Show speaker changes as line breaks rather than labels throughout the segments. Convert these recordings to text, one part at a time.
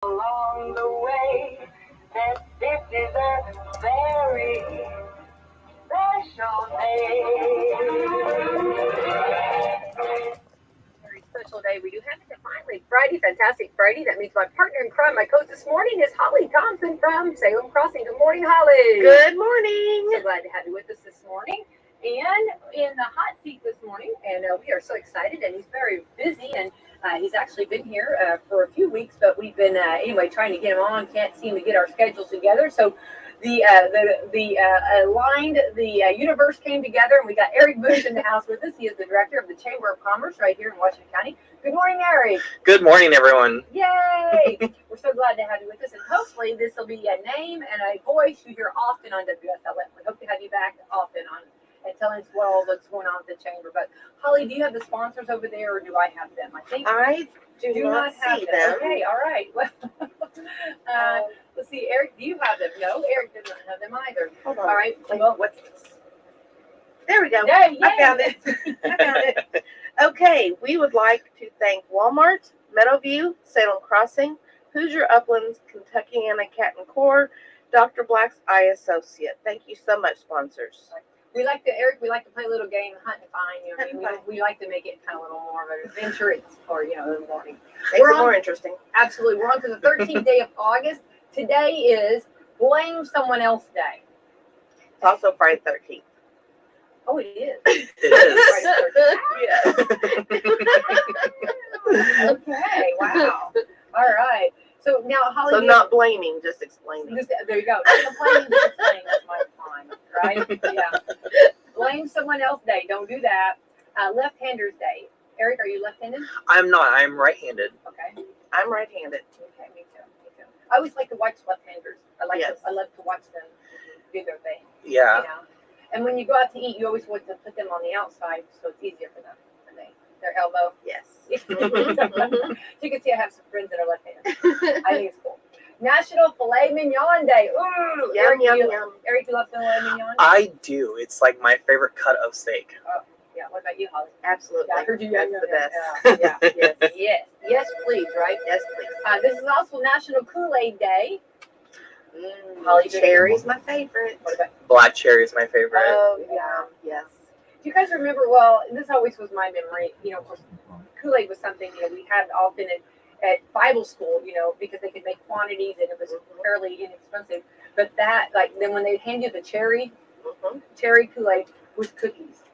along the way that this is a very special day. Very special day. We do have it finally. Friday, fantastic Friday. That means my partner in crime, my coach this morning is Holly Thompson from Salem Crossing. Good morning, Holly.
Good morning.
So glad to have you with us this morning. And in the hot seat this morning, and we are so excited, and he's very busy, and he's actually been here for a few weeks, but we've been anyway trying to get him on. Can't seem to get our schedules together. So the universe came together, and we got Eric Bush in the house with us. He is the director of the Chamber of Commerce right here in Washington County. Good morning, Eric.
Good morning, everyone.
Yay! We're so glad to have you with us, and hopefully this will be a name and a voice you hear often on WSLM. We hope to have you back often on and telling us what's going on with the chamber. But Holly, do you have the sponsors over there, or do I have them? I think
I do not
have
see
them.
them.
Okay, all right. Well, let's see. Eric, do you have them? No, Eric does not have them either.
Hold on.
All right.
Well, what's this? There we go.
Yeah,
I found it. Okay, we would like to thank Walmart, Meadowview, Salem Crossing, Hoosier Uplands, Kentuckiana Cat and Core, Dr. Black's Eye Associate. Thank you so much, sponsors.
We like to play a little game, hunt and find. You know, we like to make it kind of a little more of an adventure. It's for in the morning.
Makes it more interesting.
Absolutely. We're on to the 13th day of August. Today is Blame Someone Else Day.
It's also Friday 13th.
Oh, it is.
It
Yes.
Okay. Wow. All right. So now, Holly.
So not blaming, just explaining.
There you go. Not complaining, just explaining. That's my time, right? Yeah. Blame Someone Else Day. Don't do that. Left-handers Day. Eric, are you left-handed?
I'm not. I'm right-handed.
Okay.
I'm right-handed.
Okay, me too. I always like to watch left-handers. I love to watch them do their thing.
Yeah.
You know? And when you go out to eat, you always want to put them on the outside, so it's easier for them. Their elbow.
Yes.
You can see I have some friends that are left-handed. I think it's cool. National Filet Mignon Day. Ooh,
Yum,
Eric,
yum,
you,
yum.
Eric, you love filet mignon?
I do. It's like my favorite cut of steak.
Oh, yeah. What about you, Holly?
Absolutely.
Yeah, I heard you.
That's the best.
Yeah. Yes. Yes, please. Right.
Yes, please.
This is also National Kool-Aid Day.
Holly cherry's my favorite.
What about?
Black cherry is my favorite.
Oh, yeah. Yes.
Do you guys remember? Well, this always was my memory. You know, of course, Kool-Aid was something we had often at Bible school. Because they could make quantities and it was fairly inexpensive. But then when they hand you the cherry Kool-Aid with cookies,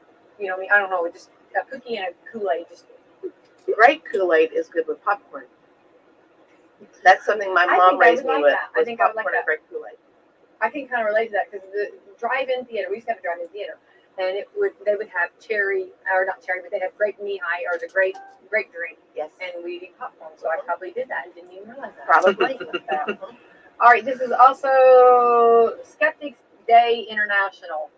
I don't know, just a cookie and a Kool-Aid. Just
grape Kool-Aid is good with popcorn. That's something my mom raised me with.
I think I would like that.
Grape Kool-Aid.
I can kind of relate to that because the drive-in theater, we used to have a drive-in theater, and they would have cherry, or not cherry, but they'd have grape Mihai or the grape drink.
Yes.
And we'd eat popcorn, so I probably did that and didn't even realize that.
Probably.
All right, this is also Skeptics Day International.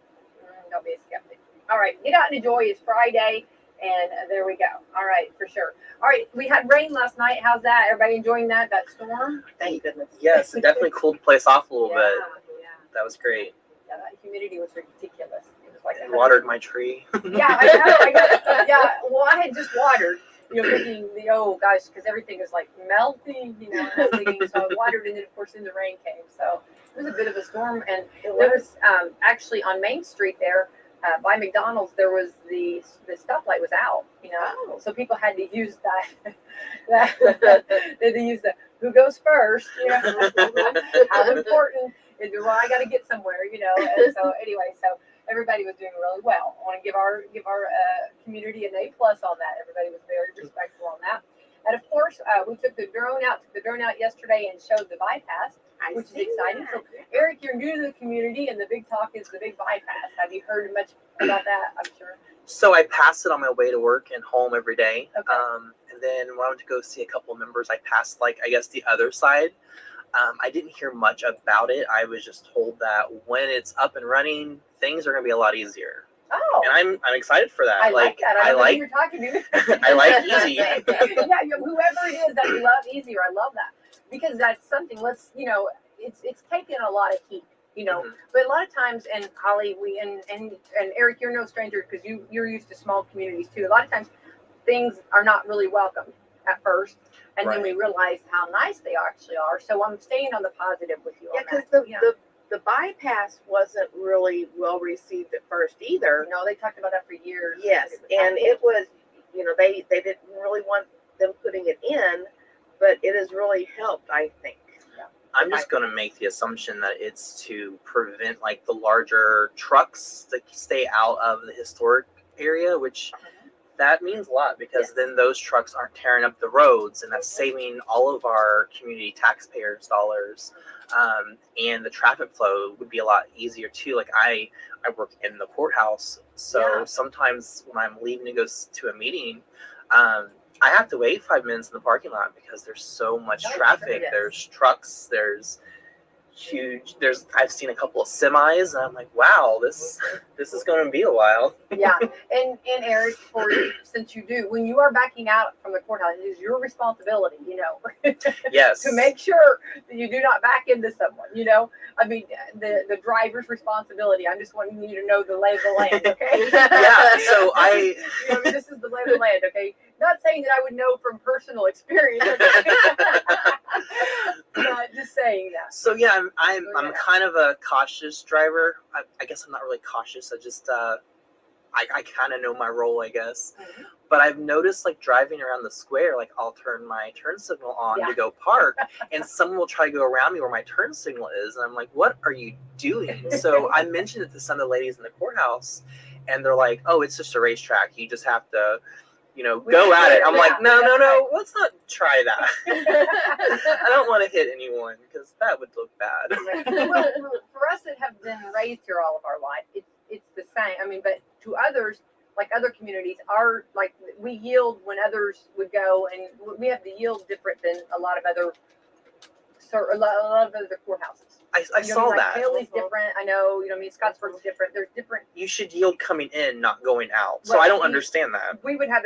Don't be a skeptic. All right, get out and enjoy. It's Friday, and there we go. All right, for sure. All right, we had rain last night. How's that? Everybody enjoying that storm?
Thank goodness.
Yes, it definitely cooled the place off a little bit.
Yeah.
That was great.
Yeah, that humidity was ridiculous. It was like
I watered my tree.
Yeah, I know. Yeah, well, I had just watered. Thinking because everything is like melting. And I'm thinking, so I watered, and then of course then the rain came. So it was a bit of a storm, and there was actually on Main Street there. By McDonald's, there was the stoplight was out, so people had to use that they had to use the who goes first, how important is I got to get somewhere, and so anyway, so everybody was doing really well. I want to give our community an A+ on that. Everybody was very respectful on that, and of course we took the drone out yesterday and showed the bypass. Which is exciting. So, Eric, you're new to the community, and the big talk is the big bypass. Have you heard much about that? I'm sure.
So I pass it on my way to work and home every day.
Okay.
And then when I went to go see a couple of members, I passed the other side. I didn't hear much about it. I was just told that when it's up and running, things are going to be a lot easier.
Oh.
And I'm excited for that.
I like that. I like who you're talking to.
I like easy.
Yeah, whoever it is that you love easier, I love that. Because that's something, it's taken a lot of heat, but a lot of times, and Holly, and Eric, you're no stranger because you're used to small communities too. A lot of times things are not really welcome at first. and then we realized how nice they actually are. So I'm staying on the positive with you.
Yeah,
on
because
that.
the bypass wasn't really well received at first either.
No, they talked about that for years.
Yes, and it was, they didn't really want them putting it in, but it has really helped, I think.
I'm just going to make the assumption that it's to prevent like the larger trucks to stay out of the historic area, which that means a lot because then those trucks aren't tearing up the roads, and that's saving all of our community taxpayers' dollars. And the traffic flow would be a lot easier too. Like I work in the courthouse, so sometimes when I'm leaving to go to a meeting, I have to wait 5 minutes in the parking lot because there's so much traffic. There's trucks. There's huge. I've seen a couple of semis, and I'm like, wow, this is going to be a while.
Yeah, and Eric, since you do, when you are backing out from the courthouse, it is your responsibility,
Yes.
to make sure that you do not back into someone. I mean, the driver's responsibility. I'm just wanting you to know the lay of the land, okay?
Yeah. So
this is the lay of the land, okay? Not saying that I would know from personal experience, okay? But just saying that.
So yeah, I'm kind of a cautious driver. I guess I'm not really cautious. I just I kind of know my role, I guess.
Mm-hmm.
But I've noticed like driving around the square, like I'll turn my turn signal on to go park, and someone will try to go around me where my turn signal is, and I'm like, what are you doing? So I mentioned it to some of the ladies in the courthouse, and they're like, oh, it's just a racetrack. You just have to, go at it. I'm like, no, let's not try that. I don't want to hit anyone because that would look bad.
Well, for us that have been raised here all of our life, it's the same. I mean, but to others, like other communities, we yield when others would go, and we have the yield different than a lot of other courthouses.
I saw that.
Haley's different. I know. Scottsburg's different. There's different.
You should yield coming in, not going out. So I don't understand that.
We would have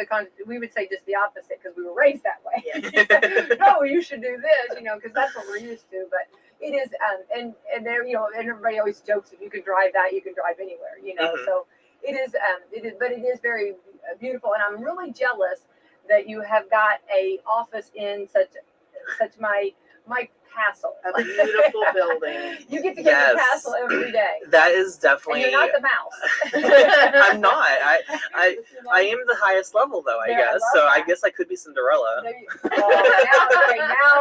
we would say just the opposite because we were raised that way. Yeah. No, you should do this, because that's what we're used to. But it is, and there, and everybody always jokes, if you can drive that, you can drive anywhere,
Mm-hmm.
So it is, but it is very beautiful, and I'm really jealous that you have got a office in such my castle.
A beautiful building.
You get to go to the castle every day.
That is definitely.
And you're not the mouse.
I'm not. I am the highest level though. I guess. So that. I guess I could be Cinderella.
Now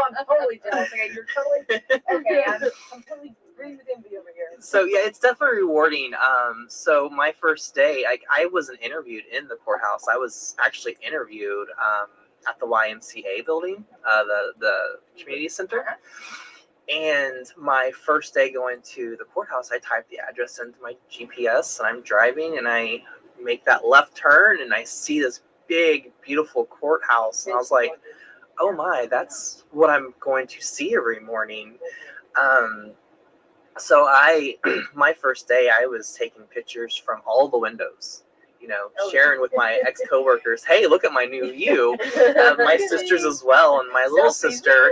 I'm totally jealous. Okay, you're totally. Okay, I'm completely agree with envy over here.
So yeah, it's definitely rewarding. So my first day, I wasn't interviewed in the courthouse. I was actually interviewed at the YMCA building, the community center. And my first day going to the courthouse, I typed the address into my GPS, and I'm driving, and I make that left turn, and I see this big, beautiful courthouse, and I was like, oh my, that's what I'm going to see every morning. So my first day, I was taking pictures from all the windows. Sharing with my ex-coworkers, hey, look at my new view. My sisters as well, and my little sister,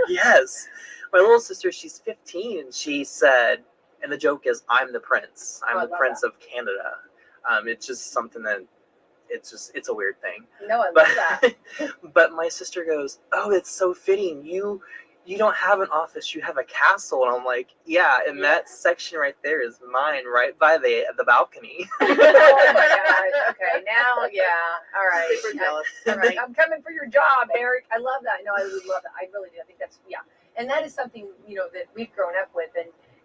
my little sister, she's 15, and she said, and the joke is, I'm the prince. I'm the prince of Canada. It's just something that, it's a weird thing.
No, I love that.
But my sister goes, oh, it's so fitting. You don't have an office, you have a castle. And I'm like, yeah, and that section right there is mine, right by the balcony.
Oh my gosh. Okay, now, yeah. All right.
Super jealous.
All right. I'm coming for your job, Eric. I love that. No, I would love that. I really do. I think that's, and that is something, that we've grown up with.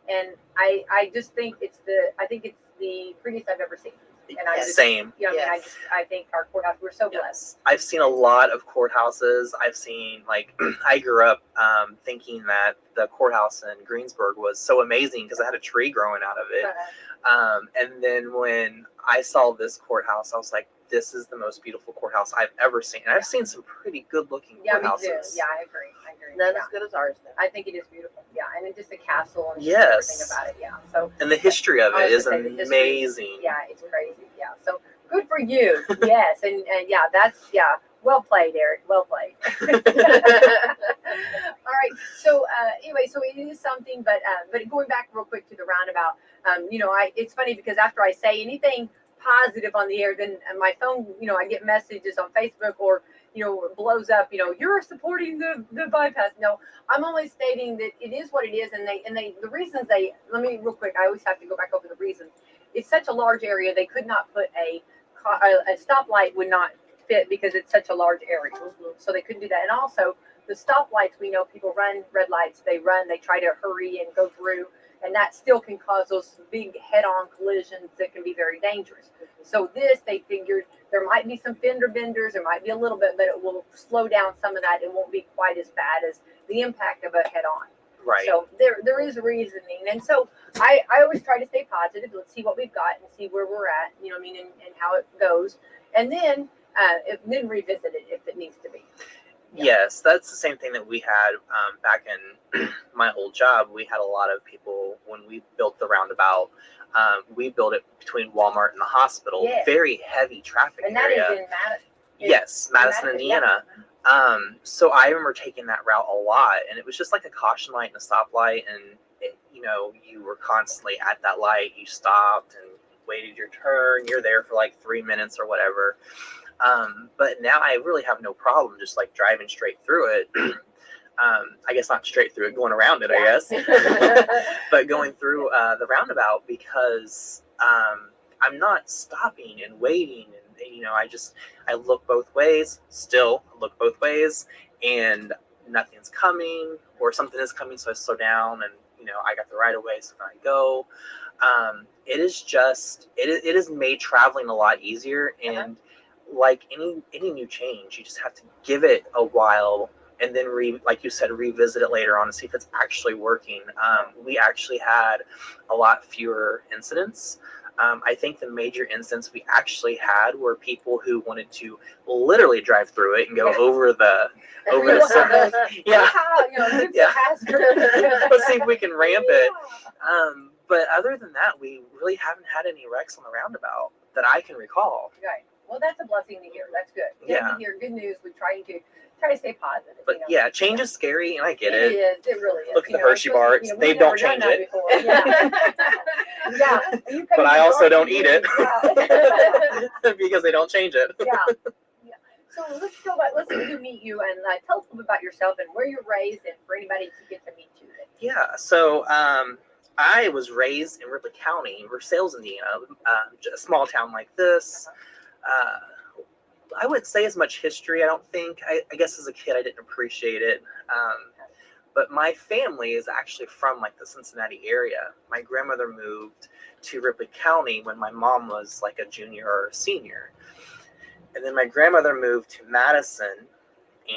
And I just think it's the prettiest I've ever seen. And
Same.
I think our courthouse, we're so blessed.
I've seen a lot of courthouses. I've seen, I grew up thinking that the courthouse in Greensburg was so amazing because it had a tree growing out of it. And then when I saw this courthouse, I was like, this is the most beautiful courthouse I've ever seen. And I've seen some pretty good looking courthouses.
Me too. Yeah, I agree.
None as good as ours, though.
I think it is beautiful. Yeah, and it's just a castle and
everything
about it. Yeah. So.
And the history of it is amazing.
Yeah, it's crazy. Yeah. So good for you. Yes, and well played, Eric. Well played. All right. So anyway, so it is something, but going back real quick to the roundabout, it's funny because after I say anything positive on the air, then my phone, I get messages on Facebook or blows up, you're supporting the bypass. No, I'm only stating that it is what it is, and the reasons let me real quick. I always have to go back over the reasons. It's such a large area, they could not put a stoplight would not fit because it's such a large area, so they couldn't do that. And also the stoplights, we know people run red lights, they try to hurry and go through, and that still can cause those big head-on collisions that can be very dangerous. So they figured there might be some fender benders, there might be a little bit, but it will slow down some of that. It won't be quite as bad as the impact of a head-on.
Right.
So there is reasoning, and so I always try to stay positive. Let's see what we've got and see where we're at, and how it goes, and then revisit it if it needs to be.
Yes, that's the same thing that we had back in my old job. We had a lot of people when we built the roundabout. We built it between Walmart and the hospital.
Yes.
Very heavy traffic
and that
area.
is in Madison.
Yes, Madison, Indiana.
Yeah.
So I remember taking that route a lot, and it was just like a caution light and a stoplight, and you were constantly at that light. You stopped and waited your turn. You're there for like 3 minutes or whatever. But now I really have no problem just like driving straight through it. I guess not straight through it, going around it, I guess. But going through the roundabout because I'm not stopping and waiting. And, I look both ways, still look both ways, and nothing's coming or something is coming. So I slow down and, I got the right of way. So I go. It has made traveling a lot easier. And like any new change, you just have to give it a while and then like you said, revisit it later on and see if it's actually working. We actually had a lot fewer incidents. I think the major incidents we actually had were people who wanted to literally drive through it and go over the surface. Yeah. Let's see if we can ramp it. But other than that, we really haven't had any wrecks on the roundabout that I can recall.
Right. Well, that's a blessing to hear. That's good.
Yeah.
To hear good news. We try to stay positive.
But change is scary, and I get
it. It is. It really is.
Look at the Hershey bar. They don't change it.
Yeah.
But I also don't eat it because they don't change it.
Yeah. So let's go back. Let's meet you and tell us a little bit about yourself and where you're raised, and for anybody to get to meet you.
Yeah. So I was raised in Ripley County, Versailles, Indiana, a small town like this. I wouldn't say as much history, I don't think. I guess as a kid I didn't appreciate it. But my family is actually from like the Cincinnati area. My grandmother moved to Ripley County when my mom was like a junior or a senior. And then my grandmother moved to Madison,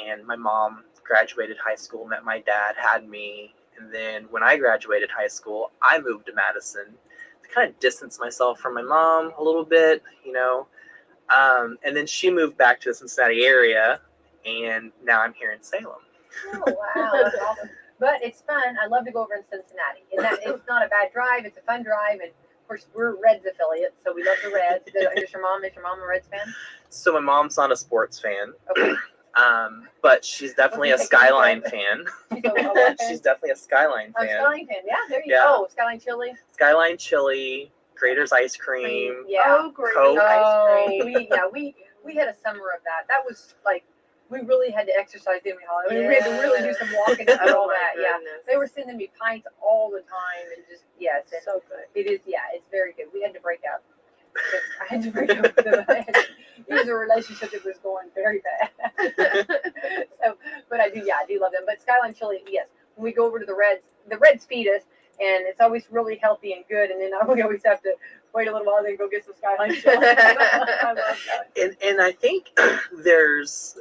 and my mom graduated high school, met my dad, had me. And then when I graduated high school, I moved to Madison to kind of distance myself from my mom a little bit, and then she moved back to the Cincinnati area, and now I'm here in Salem.
Oh, wow. That's awesome. But it's fun. I love to go over in Cincinnati. And it's not a bad drive. It's a fun drive. And, of course, we're Reds affiliates, so we love the Reds. Is your mom a Reds fan?
So my mom's not a sports fan.
Okay.
But she's definitely a Skyline fan. She's definitely a Skyline fan.
Skyline fan. Yeah, there you go. Skyline chili.
Skyline chili, Grater's ice cream.
Yeah.
Oh, great.
Coke.
Ice cream.
We had a summer of that. That was like, we really had to exercise in Hollywood. We had to really do some walking and all that. Yeah. They were sending me pints all the time and just, yes. It's so good. It is, it's very good. We had to break up. I had to break up with them. It was a relationship that was going very bad. But I do love them. But Skyline Chili, yes. When we go over to the Reds feed us, and it's always really healthy and good. And then we always have to wait a little while, then go get some Skyline Chili. I love that.
And I think there's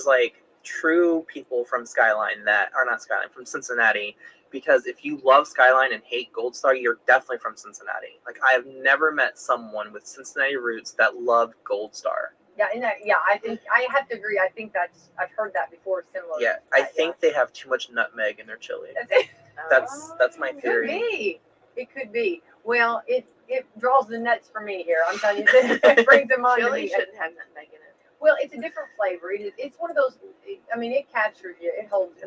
like true people from Skyline that are not Skyline, from Cincinnati. Because if you love Skyline and hate Gold Star, you're definitely from Cincinnati. Like, I have never met someone with Cincinnati roots that loved Gold Star.
Yeah, I think I have to agree. I think I've heard that before. Similar.
Yeah, I think they have too much nutmeg in their chili. That's my theory.
It could be. Well, it draws the nuts for me here. I'm telling you, it brings them on.
Chili shouldn't have nutmeg in it.
Well, it's a different flavor. It's one of those. It captures you. It holds.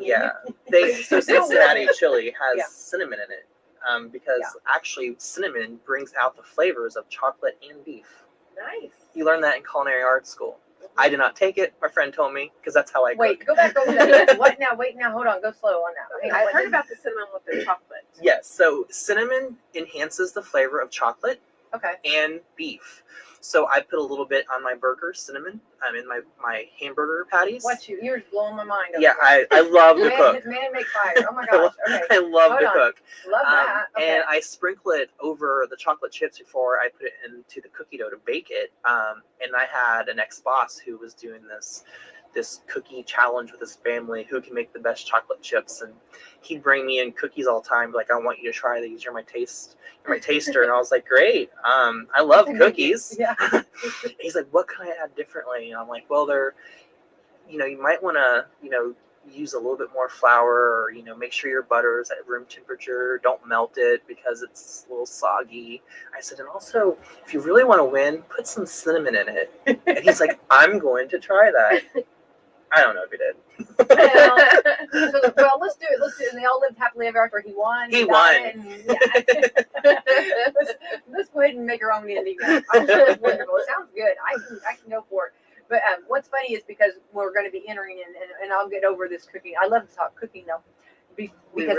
So Cincinnati chili has cinnamon in it, because actually cinnamon brings out the flavors of chocolate and beef.
Nice.
You learn that in culinary arts school. I did not take it. My friend told me because that's how I
Wait,
cook.
go back over that. What now? Wait now. Hold on. Go slow on that. Hang on,
I
what
heard
did-
about the cinnamon with the chocolate.
Yes, so cinnamon enhances the flavor of chocolate
Okay.
and beef. So I put a little bit on my burger, cinnamon, in my hamburger patties.
What you? You're just blowing my mind. over
Yeah,
here.
I love to cook.
Man make fire. Oh my gosh. Okay.
I love
Hold
to
on.
cook.
Love that. Okay.
And I sprinkle it over the chocolate chips before I put it into the cookie dough to bake it. And I had an ex-boss who was doing this cookie challenge with his family, who can make the best chocolate chips, and he'd bring me in cookies all the time, like, I want you to try these, you're my taster. And I was like, great, I love cookies.
Yeah.
He's like, what can I add differently? And I'm like, well, you might want to use a little bit more flour, or make sure your butter is at room temperature, don't melt it because it's a little soggy. I said, and also, if you really want to win, put some cinnamon in it. And he's like, I'm going to try that. I don't know if he did.
Well, let's do it. And they all lived happily ever after. He won.
He
got
won.
it, and, yeah. let's go ahead and make our own ending. I'm sure it's wonderful. It sounds good. I can go for it. But what's funny is because we're going to be entering in, and I'll get over this cooking. I love to talk cooking though, because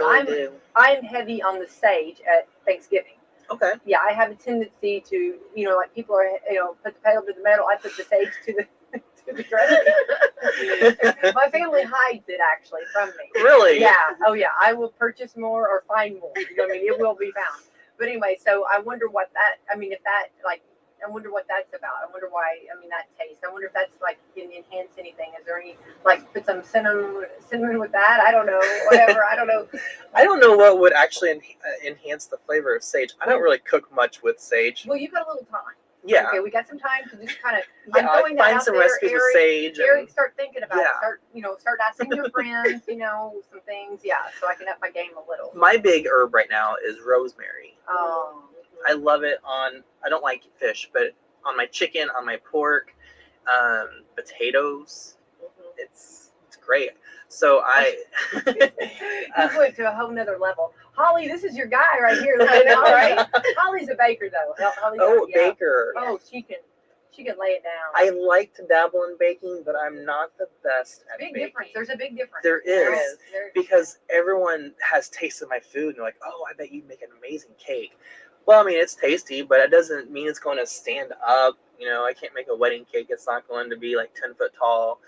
I'm heavy on the sage at Thanksgiving.
Okay.
Yeah, I have a tendency to, like people are, put the pedal to the metal. I put the sage to the dressing. My family hides it actually from me.
Really?
Yeah. Oh yeah. I will purchase more or find more. You know what I mean? It will be found. But anyway, so I wonder what that. I mean, if that I wonder what that's about. I wonder why. I mean, that taste. I wonder if that's like can enhance anything. Is there any put some cinnamon with that? I don't know. Whatever. I don't know.
I don't know what would actually enhance the flavor of sage. I don't really cook much with sage.
Well, you've got a little time.
Yeah.
Okay, we got some time to just kind of.
Yeah, I find some recipes with sage.
Eric, start thinking about it.
Yeah.
Start asking your friends. Some things. Yeah, so I can up my game a little.
My big herb right now is rosemary.
Oh.
I love it I don't like fish, but on my chicken, on my pork, potatoes. It's great. So
You went to a whole nother level. Holly, this is your guy right here. I know, right? Holly's a baker though.
Baker.
Oh, she can lay it down.
I like to dabble in baking, but I'm not the best at
big
baking.
difference. There's a big difference.
There is.
There
Because everyone has tasted my food and they're like, oh, I bet you'd make an amazing cake. Well, I mean, it's tasty, but it doesn't mean it's going to stand up. I can't make a wedding cake. It's not going to be like 10 foot tall.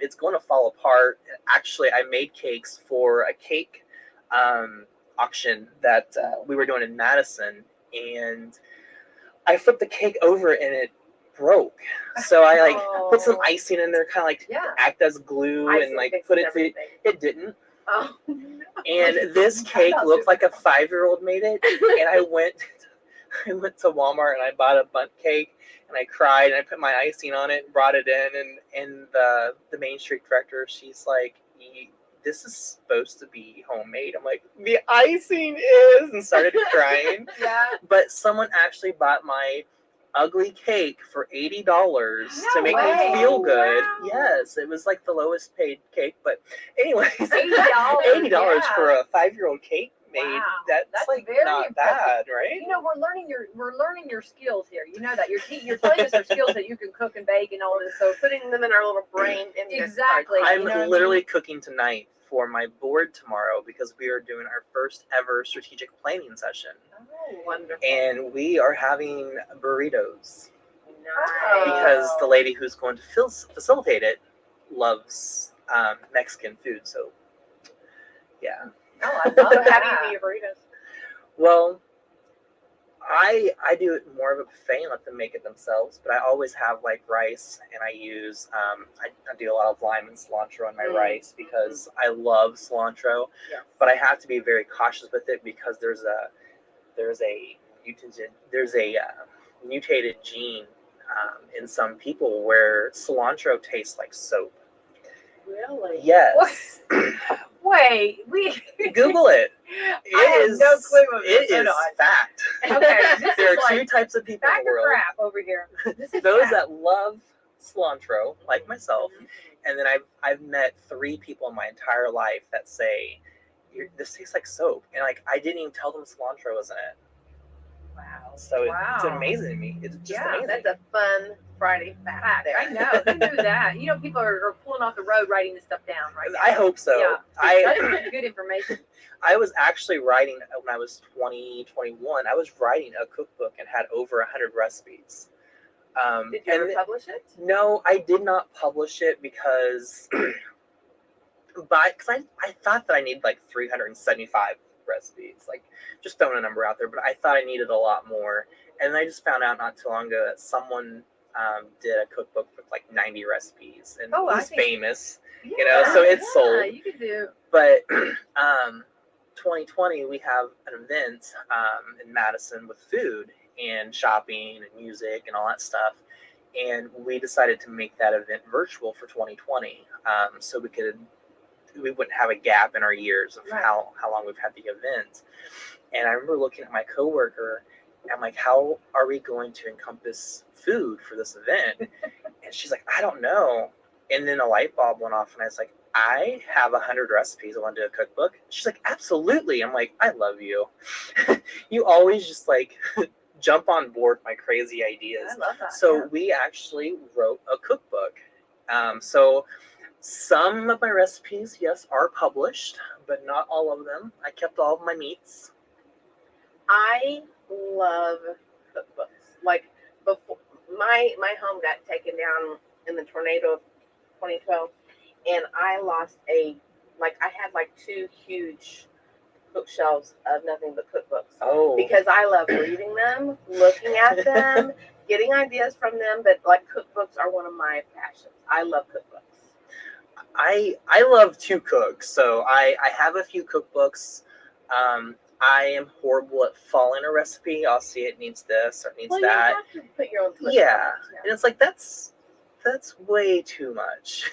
It's going to fall apart. Actually, I made cakes for a cake auction that we were doing in Madison, and I flipped the cake over and it broke. So I put some icing in there, kind of act as glue,
Icing
and
fixes
put it.
everything.
It didn't.
Oh.
And this cake looked like a 5-year-old made it. And I went to Walmart and I bought a bundt cake, and I cried, and I put my icing on it and brought it in, and the Main Street director, she's like, this is supposed to be homemade. I'm like, the icing is, and started crying.
Yeah.
But someone actually bought my ugly cake for $80 to make me feel good.
Wow.
Yes, it was like the lowest paid cake, but anyways,
$80.
$80 for a 5-year-old cake made.
Wow.
That's like
very
not
impressive.
bad, right?
We're learning your skills here. You know that you're telling us our skills that you can cook and bake and all this. So
Putting them in our little brain.
Exactly.
I'm
You know what I
literally
mean?
cooking tonight for my board tomorrow because we are doing our first ever strategic planning session.
Oh, wonderful.
And we are having burritos
Nice.
because the lady who's going to facilitate it loves Mexican food. So, yeah.
Oh, I love
So how do
that.
you do your burritos?
Well, I do it more of a buffet and let them make it themselves, but I always have like rice, and I use I do a lot of lime and cilantro in my rice because I love cilantro.
Yes.
But I have to be very cautious with it because there's a mutated gene in some people where cilantro tastes like soap.
Really?
Yes.
Wait,
Google it.
I have no clue what
It
you're
is fact.
Okay, this
There
is
are two
like
types of people in
back
the
to
world.
crap over here. This is
Those
fact.
that love cilantro, like myself, and then I've met 3 people in my entire life that say, this tastes like soap. And like I didn't even tell them cilantro was in it.
Wow.
So
Wow.
it's amazing to me. It's just amazing.
That's a fun Friday fact there.
I know. Who knew that? You know, people are pulling off the road writing this stuff down right now.
I hope so.
Yeah.
I
That's good information.
I was actually writing when I was 20, 21. I was writing a cookbook and had over 100 recipes.
Did you ever publish it?
No, I did not publish it because I thought that I needed like 375 recipes, like just throwing a number out there, but I thought I needed a lot more. And I just found out not too long ago that someone did a cookbook with like 90 recipes, and he's famous, you know, so it's sold.
You could do.
But 2020, we have an event in Madison with food and shopping and music and all that stuff. And we decided to make that event virtual for 2020, so we wouldn't have a gap in our years of how long we've had the event. And I remember looking at my coworker, and I'm like, how are we going to encompass food for this event? And she's like, I don't know. And then a light bulb went off, and I was like, I have 100 recipes. I want to do a cookbook. She's like, absolutely. I'm like, I love you. You always just like jump on board my crazy ideas.
I love that.
So we actually wrote a cookbook. So some of my recipes, yes, are published, but not all of them. I kept all of my meats.
I love cookbooks. Like before, my home got taken down in the tornado of 2012, and I lost I had like 2 huge bookshelves of nothing but cookbooks.
Oh,
Because I love reading them, looking at them, getting ideas from them. But like cookbooks are one of my passions. I love cookbooks.
I love to cook, so I have a few cookbooks. I am horrible at following a recipe. I'll see it needs this or it needs that.
You have to put your own twist
Yeah,
on it.
and it's like that's way too much.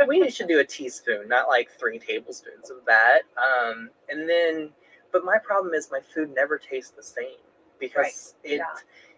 We should do a teaspoon, not like 3 tablespoons of that. And then, but my problem is my food never tastes the same because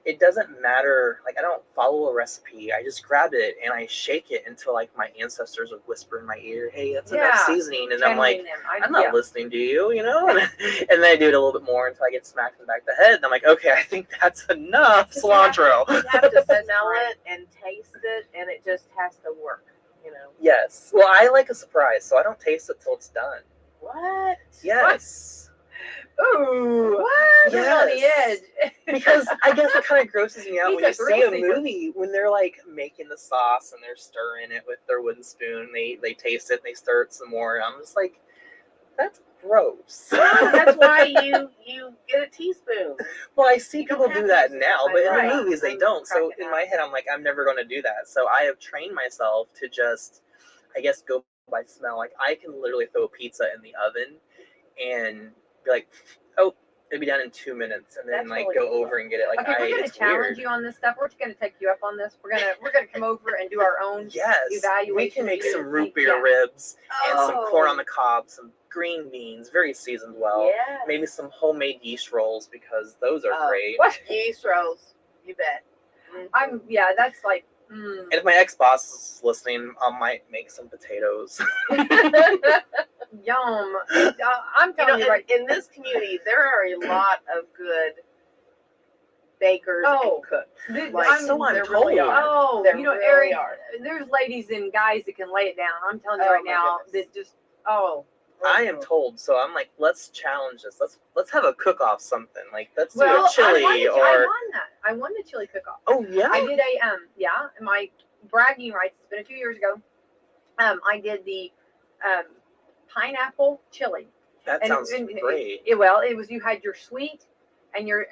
it doesn't matter. Like I don't follow a recipe. I just grab it and I shake it until like my ancestors would whisper in my ear, "Hey, that's enough seasoning," and I'm like, I'm not listening to you, you know. And then I do it a little bit more until I get smacked in the back of the head. And I'm like, okay, I think that's enough cilantro.
You have to smell it and taste it, and it just has to work, you know.
Yes. Well, I like a surprise, so I don't taste it till it's done.
What?
Yes.
Ooh,
What?
You're on the edge.
Because I guess it kind of grosses me out
He's
when
a
you see
thrill
a
seeker.
movie when they're like making the sauce and they're stirring it with their wooden spoon. They taste it and they stir it some more. I'm just like, that's gross.
That's why you get a teaspoon.
Well, I see
You don't
people
have
do
to
that
use
now,
it.
but in
Right.
the movies they
I'm
don't. So
cracking
in
up.
my head, I'm like, I'm never going to do that. So I have trained myself to just, I guess, go by smell. Like I can literally throw a pizza in the oven and be like, oh, it'll be done in 2 minutes, and then
That's
like
really
go
cool.
over and get it. Like
Okay, we're gonna
it's
challenge
weird.
you on this stuff. We're gonna take you up on this. We're gonna come over and do our own
Yes,
evaluation.
we can make
of
some
you.
root beer
Yeah.
ribs and some
Oh.
corn on the cob, some green beans, very seasoned well.
Yes.
Maybe some homemade yeast rolls because those are
Oh.
great.
What?
Yeast rolls. You bet.
That's like.
And if my ex-boss is listening, I might make some potatoes.
Yum. I'm
You
telling
know,
you right.
in this community, there are a lot of good bakers
Oh.
and cooks.
Dude,
Like,
so I'm
there
told.
really are.
Oh,
There
you know,
really
Eric,
are.
there's ladies and guys that can lay it down. I'm telling you
Oh,
right
my
now
goodness.
that just
I am told, so I'm like, let's challenge this. Let's have a cook-off something. Like let's do
well,
a chili
I
or
won that. I won the chili cook-off.
oh yeah.
I did my bragging rights. It's been a few years ago. I did the pineapple chili.
That
And
sounds great.
It was you had your sweet and your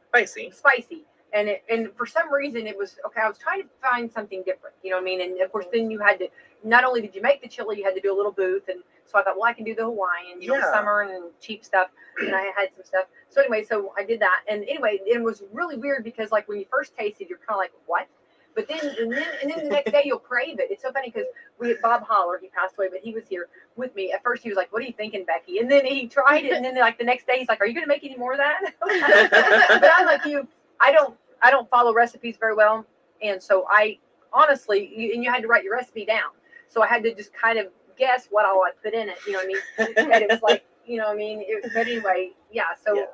Spicy.
spicy. And for some reason it was okay. I was trying to find something different, you know what I mean? And of course, then you had to not only did you make the chili, you had to do a little booth. And so I thought, well, I can do the Hawaiian, you know,
Yeah.
summer and cheap stuff. And I had some stuff. So anyway, so I did that. And anyway, it was really weird because like when you first tasted, you're kind of like, what? But then and then the next day you'll crave it. It's so funny because we had Bob Holler, he passed away, but he was here with me. At first he was like, what are you thinking, Becky? And then he tried it, and then like the next day he's like, are you gonna make any more of that? But I'm like you, I don't follow recipes very well. And so I honestly and you had to write your recipe down. So I had to just kind of guess what all I put in it, you know what I mean? And it was like, you know what I mean? But anyway, yeah, so
Yeah.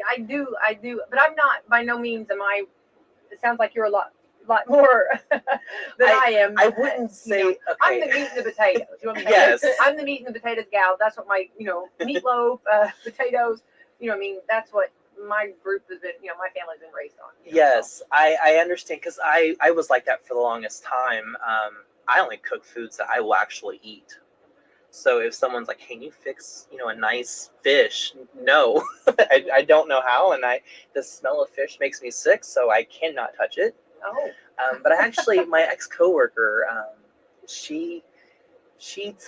I do, but I'm not by no means am I. It sounds like you're a lot lot more than I am.
I wouldn't say,
You know, I'm
okay.
the meat and the potatoes. You know what I mean?
Yes.
I'm the meat and the potatoes gal. That's what my, meatloaf, potatoes. You know what I mean? That's what my group has been. You know, my family's been raised on. You know,
Yes, I understand because I was like that for the longest time. I only cook foods that I will actually eat. So if someone's like, "Can you fix, a nice fish?" No, I don't know how, and the smell of fish makes me sick, so I cannot touch it.
Oh.
But my ex coworker, she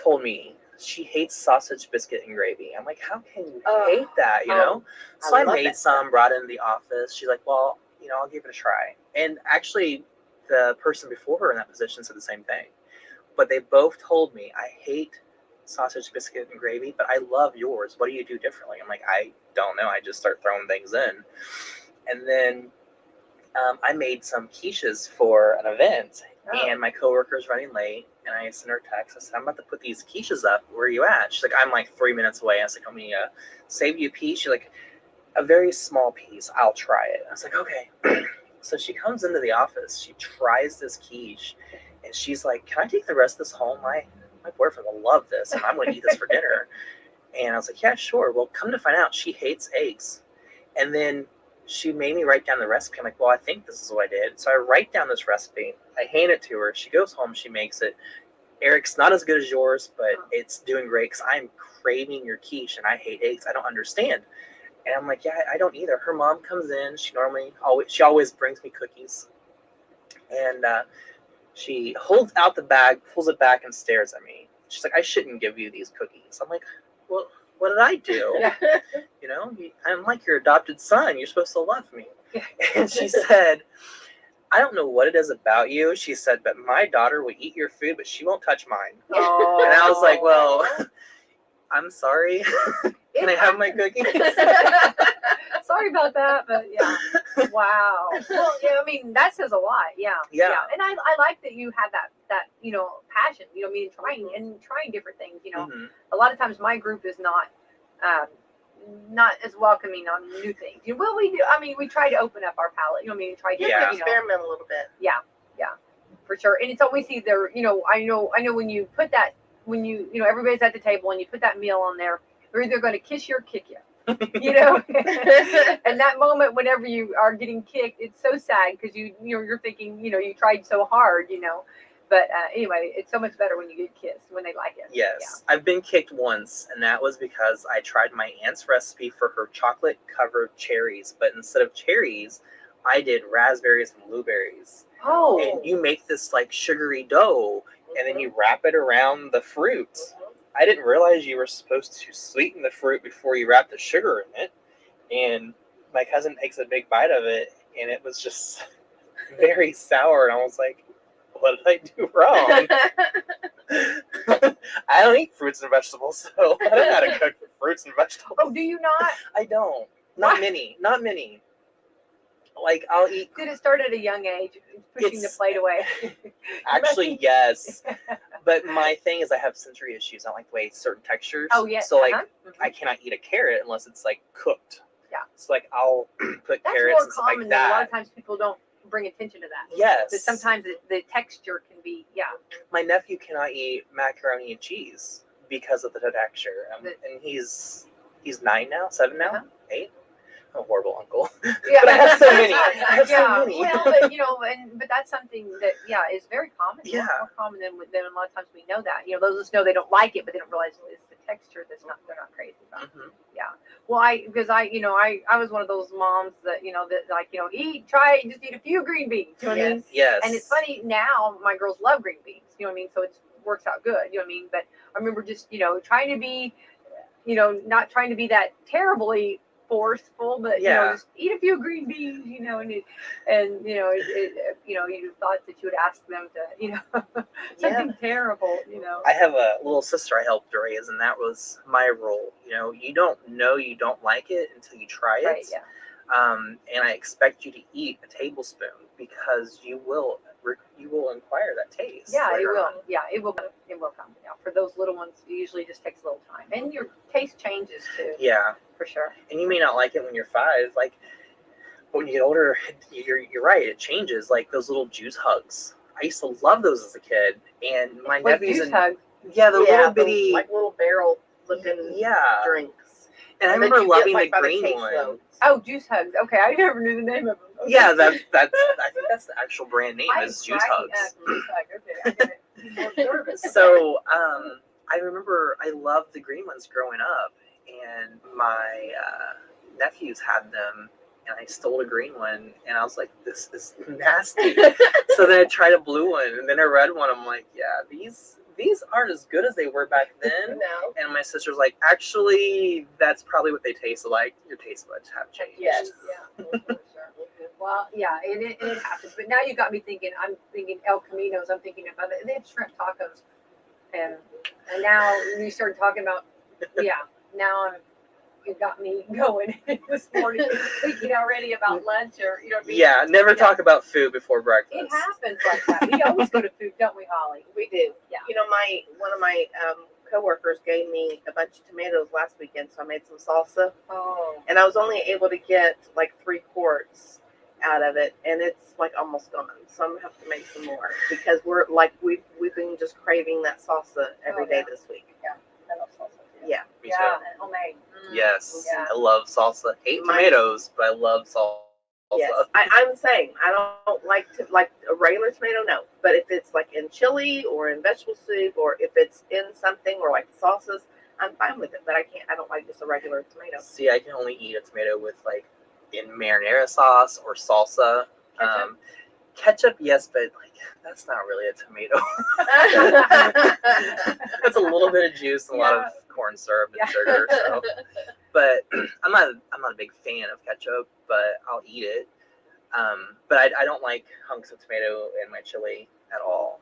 told me she hates sausage biscuit and gravy. I'm like, how can you hate that? So I
love
made
that
some, brought it in the office. She's like, well, I'll give it a try. And actually, the person before her in that position said the same thing. But they both told me, I hate sausage biscuit and gravy, but I love yours. What do you do differently? I'm like, I don't know. I just start throwing things in. And then I made some quiches for an event, and my coworker's running late, and I sent her a text. I said, I'm about to put these quiches up. Where are you at? She's like, I'm like 3 minutes away. I was like, I'm going to save you a piece. She's like, a very small piece. I'll try it. I was like, okay. So she comes into the office. She tries this quiche, and she's like, can I take the rest of this home? My boyfriend will love this, and I'm going to eat this for dinner. And I was like, yeah, sure. Well, come to find out, she hates eggs. And then she made me write down the recipe. I'm like, well, I think this is what I did. So I write down this recipe. I hand it to her. She goes home. She makes it. Eric's not as good as yours, but it's doing great because I'm craving your quiche and I hate eggs. I don't understand. And I'm like, yeah, I don't either. Her mom comes in. She always brings me cookies. And she holds out the bag, pulls it back, and stares at me. She's like, I shouldn't give you these cookies. I'm like, well, what did I do? I'm like your adopted son. You're supposed to love me. And she said, I don't know what it is about you. She said, but my daughter will eat your food, but she won't touch mine.
Oh.
And I was like, well, I'm sorry. Can I have my cookies?
Sorry about that, but yeah. Wow. Well, yeah, I mean, that says a lot. Yeah.
Yeah.
And I like that you had that passion, trying different things,
Mm-hmm.
A lot of times my group is not as welcoming on new things. Well, we do. I mean, we try to open up our palate. Try to
experiment a little bit.
Yeah, for sure. And it's always either I know when you put that everybody's at the table and you put that meal on there, they're either going to kiss you or kick you. And that moment whenever you are getting kicked, it's so sad because you're thinking you tried so hard. But anyway, it's so much better when you get kissed, when they like it.
Yes. Yeah. I've been kicked once, and that was because I tried my aunt's recipe for her chocolate-covered cherries. But instead of cherries, I did raspberries and blueberries.
Oh.
And you make this, like, sugary dough, and then you wrap it around the fruit. I didn't realize you were supposed to sweeten the fruit before you wrap the sugar in it. And my cousin takes a big bite of it, and it was just very sour. And I was like, what did I do wrong? I don't eat fruits and vegetables, so I don't know how to cook fruits and vegetables.
Oh, do you not?
I don't. Not many. Like, I'll eat.
Did it start at a young age, pushing the plate away?
Actually, yes. But my thing is I have sensory issues. I don't like the way certain textures.
Oh, yes.
So, like, I cannot eat a carrot unless it's, like, cooked.
Yeah.
So, like, I'll put
That's
carrots
more
and stuff
common
like
than
that.
a lot of times people don't bring attention to that.
Yes.
But sometimes the texture can be,
My nephew cannot eat macaroni and cheese because of the texture. And he's 9 now, 7 now, 8. I'm a horrible uncle.
Yeah.
But I have so many.
Well, but but that's something that is very common.
Yeah.
More common than a lot of times we know that. Those of us know they don't like it, but they don't realize it's the texture they're not crazy about.
Mm-hmm.
Yeah. Well, I was one of those moms that try just eat a few green beans. You know what I mean?
Yes.
And it's funny now my girls love green beans. You know what I mean? So it works out good. You know what I mean? But I remember just trying to be, not trying to be that terribly forceful, but just eat a few green beans, you thought that you would ask them to, something terrible,
I have a little sister I helped raise, and that was my role. You don't know you don't like it until you try it.
Right, yeah.
And I expect you to eat a tablespoon because you will acquire that taste.
Yeah, it will. Yeah, it will come. Yeah, for those little ones, it usually just takes a little time, and your taste changes too.
Yeah,
for sure.
And you may not like it when you're 5. Like But when you get older, you're right. It changes. Like those little juice hugs. I used to love those as a kid, and my
What
nephews
juice
and
hug?
yeah, the little
the,
bitty
like little barrel looking
yeah.
drinks.
And I
that
remember
you get,
loving
like,
the
by
green
case
one.
loads.
Oh, juice hugs. Okay, I never knew the name of them. Okay.
Yeah, that's I think that's the actual brand name
I
is Juice
cracking
Hugs.
up. Juice hug. Okay, I get it. More nervous.
So I remember I loved the green ones growing up, and my nephews had them, and I stole a green one, and I was like, this is nasty. So then I tried a blue one, and then a red one. I'm like, yeah, these aren't as good as they were back then.
No.
And my sister's like, actually, that's probably what they taste like. Your taste buds have changed.
Yes.
Yeah, for sure. Well, yeah, and it happens. But now you got me thinking. I'm thinking El Caminos. I'm thinking about it. They have shrimp tacos, and now you started talking about. Yeah, now you got me going this morning, thinking already about lunch or
Yeah, never talk about food before breakfast.
It happens like that. We always go to food, don't we, Holly?
We do.
Yeah.
You know, one of my coworkers gave me a bunch of tomatoes last weekend, so I made some salsa,
Oh,
and I was only able to get like 3 quarts out of it, and it's like almost gone. So I'm gonna have to make some more because we've been just craving that salsa every day this week.
I love salsa too.
Yeah.
Me
Yeah,
too.
and homemade.
Yes,
Yeah.
I love salsa. Hate
My-
tomatoes, but I love salsa.
Yes, I'm saying I don't like a regular tomato, no. But if it's like in chili or in vegetable soup, or if it's in something or like sauces, I'm fine with it. But I don't like just a regular tomato.
See, I can only eat a tomato with like in marinara sauce or salsa.
Ketchup?
Ketchup, yes, but like that's not really a tomato. That's a little bit of juice and a lot of corn syrup and
Yeah.
sugar. So, but I'm not a big fan of ketchup, but I'll eat it. But I don't like hunks of tomato in my chili at all.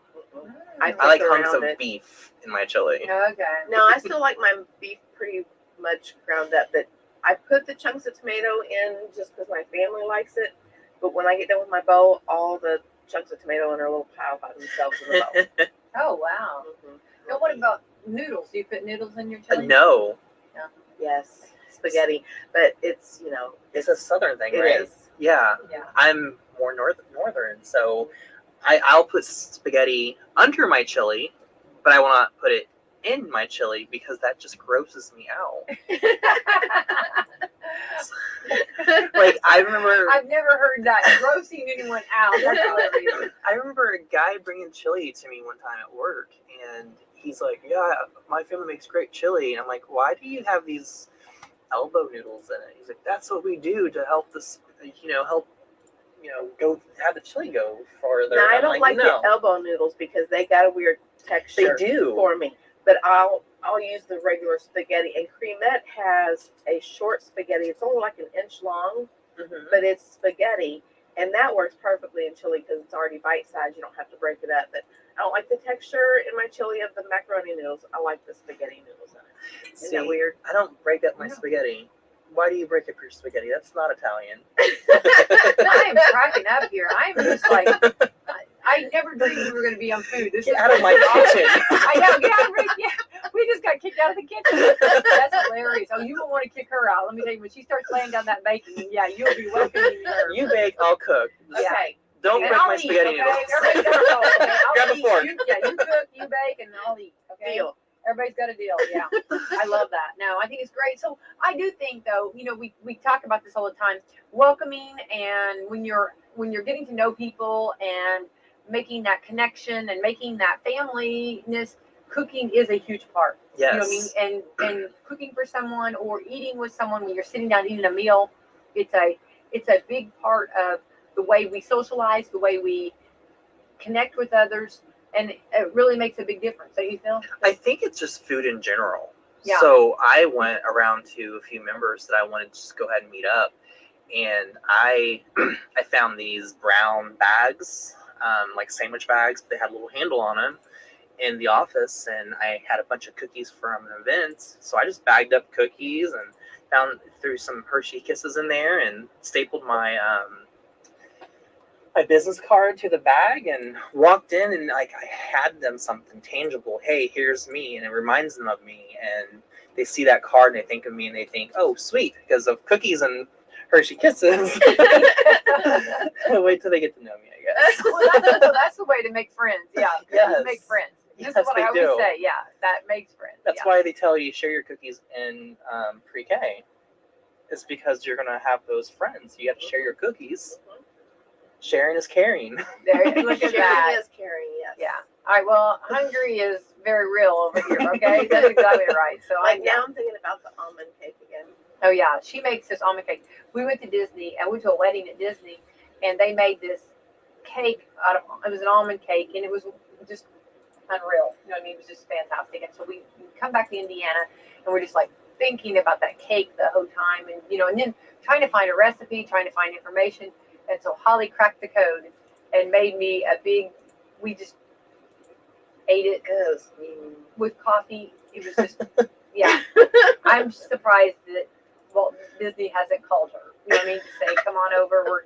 I
I like
pick
hunks
around
of
it.
beef in my chili.
Okay.
No, I still like my beef pretty much ground up, but I put the chunks of tomato in just because my family likes it. But when I get done with my bowl, all the chunks of tomato in a little pile by themselves in the bowl.
Oh, wow. Now, what about noodles? Do you put noodles in your chili?
No,
Yes, spaghetti, but it's
it's a southern thing,
it
right?
is.
Yeah,
Yeah.
I'm more northern, so I'll put spaghetti under my chili, but I will not put it in my chili because that just grosses me out. Like I remember,
I've never heard that. Grossing anyone out. That's hilarious.
I remember a guy bringing chili to me one time at work, and he's like, "Yeah, my family makes great chili," and I'm like, "Why do you have these elbow noodles in it?" He's like, "That's what we do to help this, go have the chili go farther."
Now I
I'm
don't like
no.
the elbow noodles because they got a weird texture.
They do.
For me, but I'll use the regular spaghetti. And Cremette has a short spaghetti. It's only like an inch long,
Mhm.
but it's spaghetti, and that works perfectly in chili because it's already bite sized. You don't have to break it up. But I don't like the texture in my chili of the macaroni noodles. I like the spaghetti noodles in it. Isn't that
See,
weird?
I don't break up my
No.
spaghetti. Why do you break up your spaghetti? That's not Italian.
I'm cracking up here. I'm just like, I never dreamed we were going to be on food. This
Get
is
out of my kitchen.
I know. Get out of my yeah. We just got kicked out of the kitchen. That's hilarious. Oh, you don't want to kick her out. Let me tell you, when she starts laying down that bacon, yeah, you'll be welcoming her.
You bake, I'll cook. Just
Yeah.
Okay.
don't
And
break
I'll
my
eat,
spaghetti
okay?
noodles.
Everybody's got a deal, okay? I'll
Grab a
eat.
fork.
You cook, you bake, and I'll eat. Okay.
Deal.
Everybody's got a deal. Yeah, I love that. No, I think it's great. So I do think, though, we talk about this all the time. Welcoming, and when you're getting to know people and making that connection and making that familyness, cooking is a huge part.
Yes.
You know what I mean? And cooking for someone or eating with someone when you're sitting down eating a meal, it's a big part of the way we socialize, the way we connect with others, and it really makes a big difference. Don't you feel?
I think it's just food in general.
Yeah.
So I went around to a few members that I wanted to just go ahead and meet up, and I found these brown bags, like sandwich bags, but they had a little handle on them in the office, and I had a bunch of cookies from an event, so I just bagged up cookies and threw some Hershey Kisses in there and stapled my business card to the bag and walked in, and like I had them something tangible. Hey, here's me, and it reminds them of me, and they see that card and they think of me and they think, oh, sweet, because of cookies and Hershey Kisses. Wait till they get to know me, I guess.
Well, that's the way to make friends. Yeah,
Yes.
make friends. This
Yes,
is what
they
I always
do.
say. Yeah, that makes friends.
That's
yeah.
why they tell you share your cookies in pre-K. It's because you're gonna have those friends. You got to share your cookies. Sharing is caring.
There, look at that.
Sharing is caring, yes.
Yeah. All right. Well, hungry is very real over here. Okay, that's exactly right. So
Like now I'm thinking about the almond cake again.
Oh yeah, she makes this almond cake. We went to Disney and we went to a wedding at Disney, and they made this cake out of. It was an almond cake, and it was just unreal. You know what I mean? It was just fantastic. And so we come back to Indiana, and we're just like thinking about that cake the whole time, and and then trying to find a recipe, trying to find information. And so Holly cracked the code and made me a big. We just ate it with coffee. It was just yeah. I'm surprised that Walt Disney hasn't called her. You know what I mean? To say, come on over. We're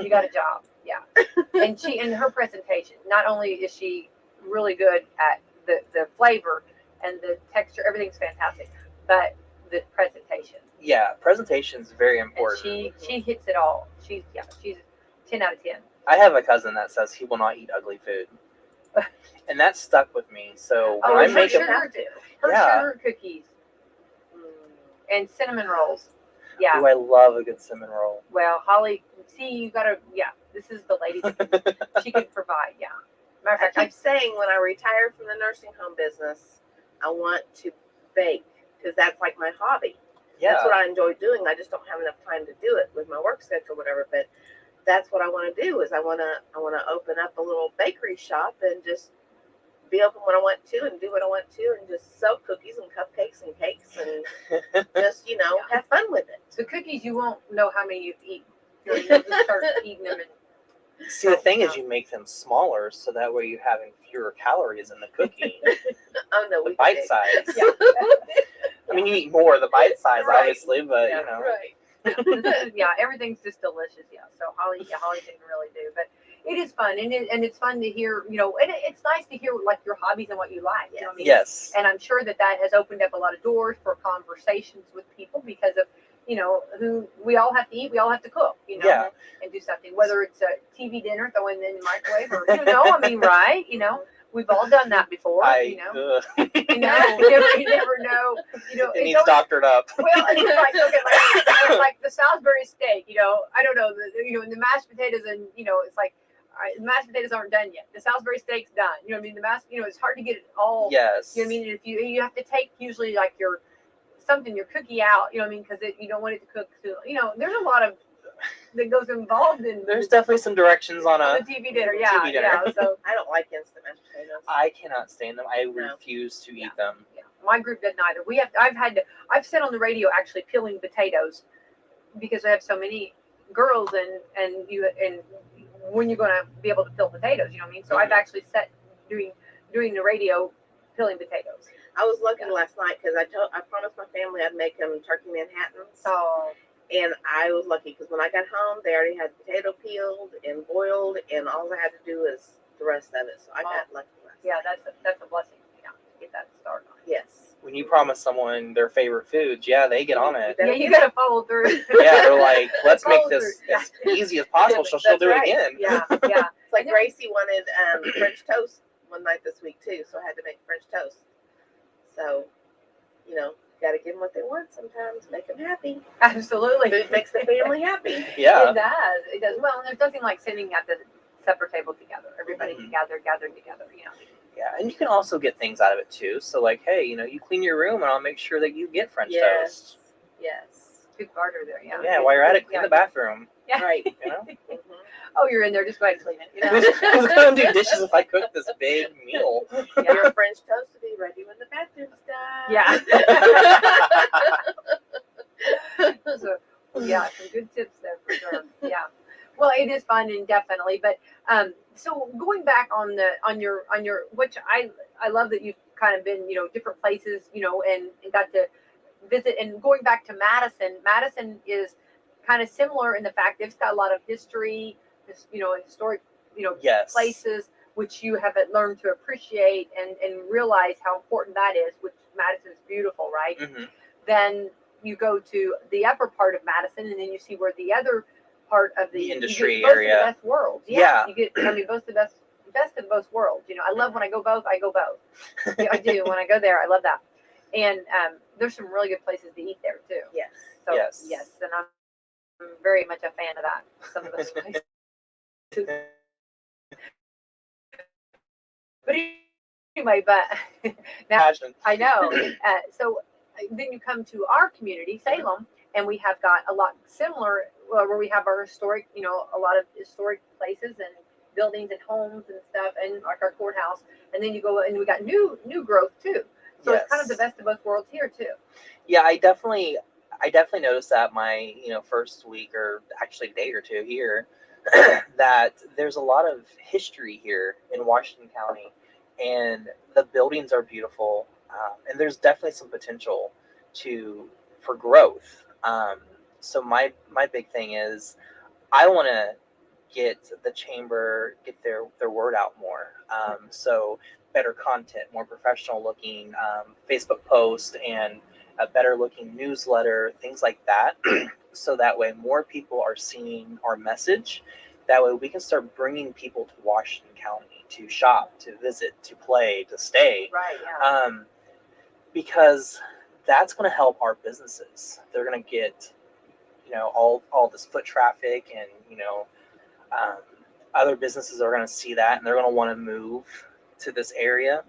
you got a job. Yeah. And she in her presentation, not only is she really good at the flavor and the texture, everything's fantastic, but the presentation.
Yeah, presentation's very important.
And she hits it all. She's 10 out of 10.
I have a cousin that says he will not eat ugly food, and that stuck with me. So when I
her
make
sugar, her
Yeah.
sugar cookies and cinnamon rolls. Yeah.
I love a good cinnamon roll.
Well, Holly, see, you gotta. Yeah, this is the lady. She can provide. Yeah. Matter
I
of fact,
keep saying when I retire from the nursing home business, I want to bake because that's like my hobby.
Yeah.
That's what I enjoy doing. I just don't have enough time to do it with my work schedule or whatever. But that's what I want to do. Is I want to open up a little bakery shop and just be open when I want to and do what I want to and just sell cookies and cupcakes and cakes and just have fun with it.
the cookies you won't know how many you've eaten. You'll just start eating them and
See, the thing is, you make them smaller so that way you're having fewer calories in the cookie.
Oh no,
The
we
bite
did.
size.
Yeah.
I mean, you eat more of the bite size,
Right.
obviously, but
Yeah,
Right.
yeah, everything's just delicious. Yeah. So Holly didn't really do, but it is fun, and it's fun to hear. And it's nice to hear like your hobbies and what you like. You know what I mean?
yes.
And I'm sure that has opened up a lot of doors for conversations with people because of who we all have to eat, we all have to cook.
Yeah.
And do something, whether it's a TV dinner, throw in the microwave, or I mean, right? We've all done that before.
You
You never know.
it
It's
needs
always,
doctored up.
well, it's like the Salisbury steak. I don't know. And the mashed potatoes, and it's like the mashed potatoes aren't done yet. The Salisbury steak's done. You know what I mean? The mashed, it's hard to get it all.
Yes.
You know what I mean? If you have to take usually like your cookie out. You know what I mean? Because you don't want it to cook. So, there's a lot of that goes involved in.
There's definitely some directions on
the TV dinner. Yeah,
TV dinner.
yeah. So
I don't like instant mashed potatoes.
I cannot stand them. I
No.
refuse to eat them.
yeah, my group doesn't either. I've said on the radio actually peeling potatoes because I have so many girls and when you're going to be able to peel potatoes, you know what I mean? So I've actually set doing the radio peeling potatoes.
I was lucky last night because I promised my family I'd make them turkey Manhattans.
So
And I was lucky because when I got home, they already had potato peeled and boiled, and all I had to do was the rest of it. So I got lucky last
yeah,
night.
that's a blessing. Yeah, to get that started on.
Yes.
When you promise someone their favorite foods, yeah, they get on it.
Yeah, you got to follow through.
Yeah, they're like, let's make
Follow
this
through.
as easy as possible so she'll
That's
do it
right.
again.
Yeah.
It's like
And then-
Gracie wanted French toast one night this week too, so I had to make French toast. So, got to give them what they want sometimes. Make them happy.
Absolutely.
Food makes the family happy.
Yeah.
It does. It does. Well, and there's nothing like sitting at the supper table together. Everybody
Mhm.
gathered together.
Yeah, and you can also get things out of it too. So like, hey, you clean your room and I'll make sure that you get French toast.
Yes.
Good barter there. Yeah.
Yeah, while you're at it, clean the bathroom.
Yeah.
Right. Mhm.
Oh, you're in there. Just go ahead and clean it.
Who's gonna do dishes if I cook this big meal?
Yeah.
Your French toast will be ready when the bathroom's done.
Yeah. So, yeah, some good tips there for sure. Yeah. Well, it is fun and definitely, but so going back on your which I love that you've kind of been different places and got to visit, and going back to Madison. Madison is kind of similar in the fact it's got a lot of history, historic
Yes.
places which you have learned to appreciate and realize how important that is. Which Madison is beautiful, right?
Hmm.
Then you go to the upper part of Madison, and then you see where the other part of
The
you
industry
get both
area.
of the best worlds.
Yeah.
You get, I mean, both the best of both worlds. You know, I love when I go both. I go both. Yeah, I do. When I go there, I love that. And there's some really good places to eat there too.
Yes.
So
Yes.
and I'm very much a fan of that. Some of those places. But anyway, now
Imagine.
I know. So then you come to our community, Salem, and we have got a lot similar where we have our historic, you know, a lot of historic places and buildings and homes and stuff, and like our courthouse. And then you go and we got new growth too. So it's kind of the
Yes.
best of both worlds here too.
Yeah, I definitely noticed that my first week or actually day or two here that there's a lot of history here in Washington County, and the buildings are beautiful, and there's definitely some potential for growth. So my big thing is I want to get their word out more. So better content, more professional looking Facebook post, and a better looking newsletter, things like that. So that way more people are seeing our message. That way we can start bringing people to Washington County to shop, to visit, to play, to stay.
Right. Yeah.
Because that's going to help our businesses. They're going to get all this foot traffic, and um, other businesses are going to see that, and they're going to want to move to this area,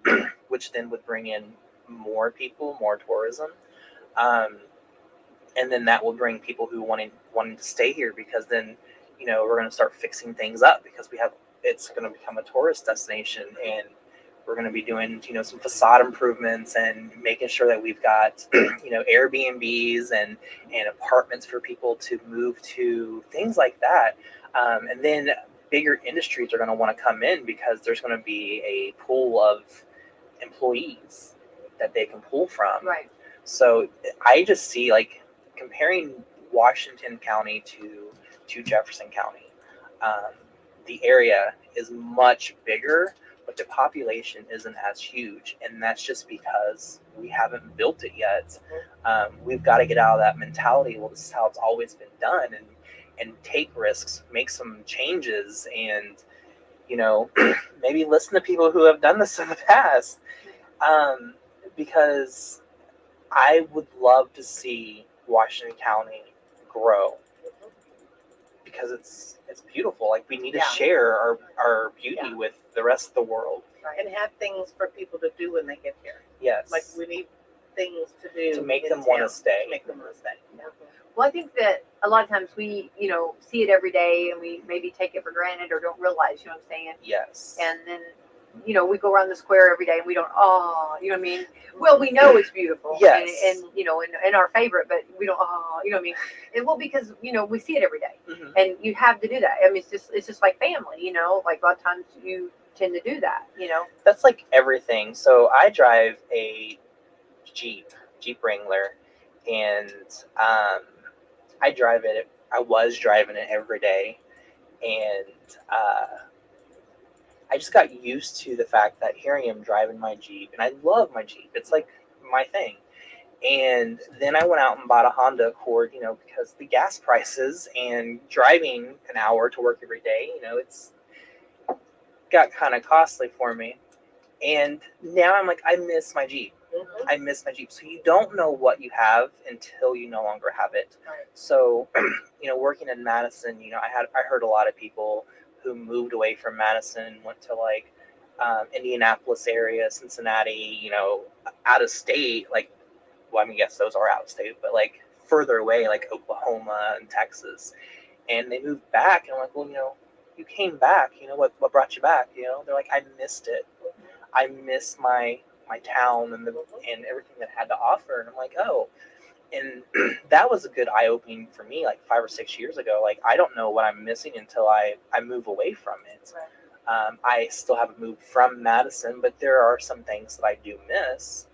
which then would bring in more people, more tourism, and then that will bring people who wanting to stay here, because then we're going to start fixing things up, because it's going to become a tourist destination, and we're going to be doing some facade improvements and making sure that we've got Airbnbs and apartments for people to move to, things like that. And then bigger industries are going to want to come in, because there's going to be a pool of employees that they can pull from.
Right.
So I just see, like, comparing Washington County to Jefferson County, the area is much bigger, but the population isn't as huge, and that's just because we haven't built it yet. We've got to get out of that mentality. Well, this is how it's always been done, and take risks, make some changes, and maybe listen to people who have done this in the past. Because I would love to see Washington County grow, because it's beautiful. Like, we need to share our beauty with the rest of the world.
Right. And have things for people to do when they get here.
Yes.
Like, we need things to do
to make them want to stay.
Yeah.
Well, I think that a lot of times we, see it every day, and we maybe take it for granted or don't realize, what I'm saying?
Yes.
And then, we go around the square every day and we don't, you know what I mean? Well, we know it's beautiful.
Yes.
And our favorite, but we don't, you know what I mean? And well, because, we see it every day,
Mm-hmm.
and you have to do that. I mean, it's just like family, like a lot of times you tend to do that,
That's like everything. So I drive a Jeep Wrangler, and I was driving it every day, and I just got used to the fact that here I am driving my Jeep, and I love my Jeep. It's like my thing. And then I went out and bought a Honda Accord, because the gas prices and driving an hour to work every day, it's got kind of costly for me. And now I'm like, I miss my Jeep.
Mm-hmm.
I miss my Jeep. So you don't know what you have until you no longer have it.
Right.
So, working in Madison, I heard a lot of people who moved away from Madison and went to, like, Indianapolis area, Cincinnati, out of state. Like, well, I mean, yes, those are out of state, but, like, further away, like Oklahoma and Texas. And they moved back, and I'm like, well, you came back. What brought you back? They're like, I missed it. I miss my town and everything that it had to offer. And I'm like, oh. And that was a good eye-opening for me, like 5 or 6 years ago. Like, I don't know what I'm missing until I move away from it.
Right.
I still haven't moved from Madison, but there are some things that I do miss.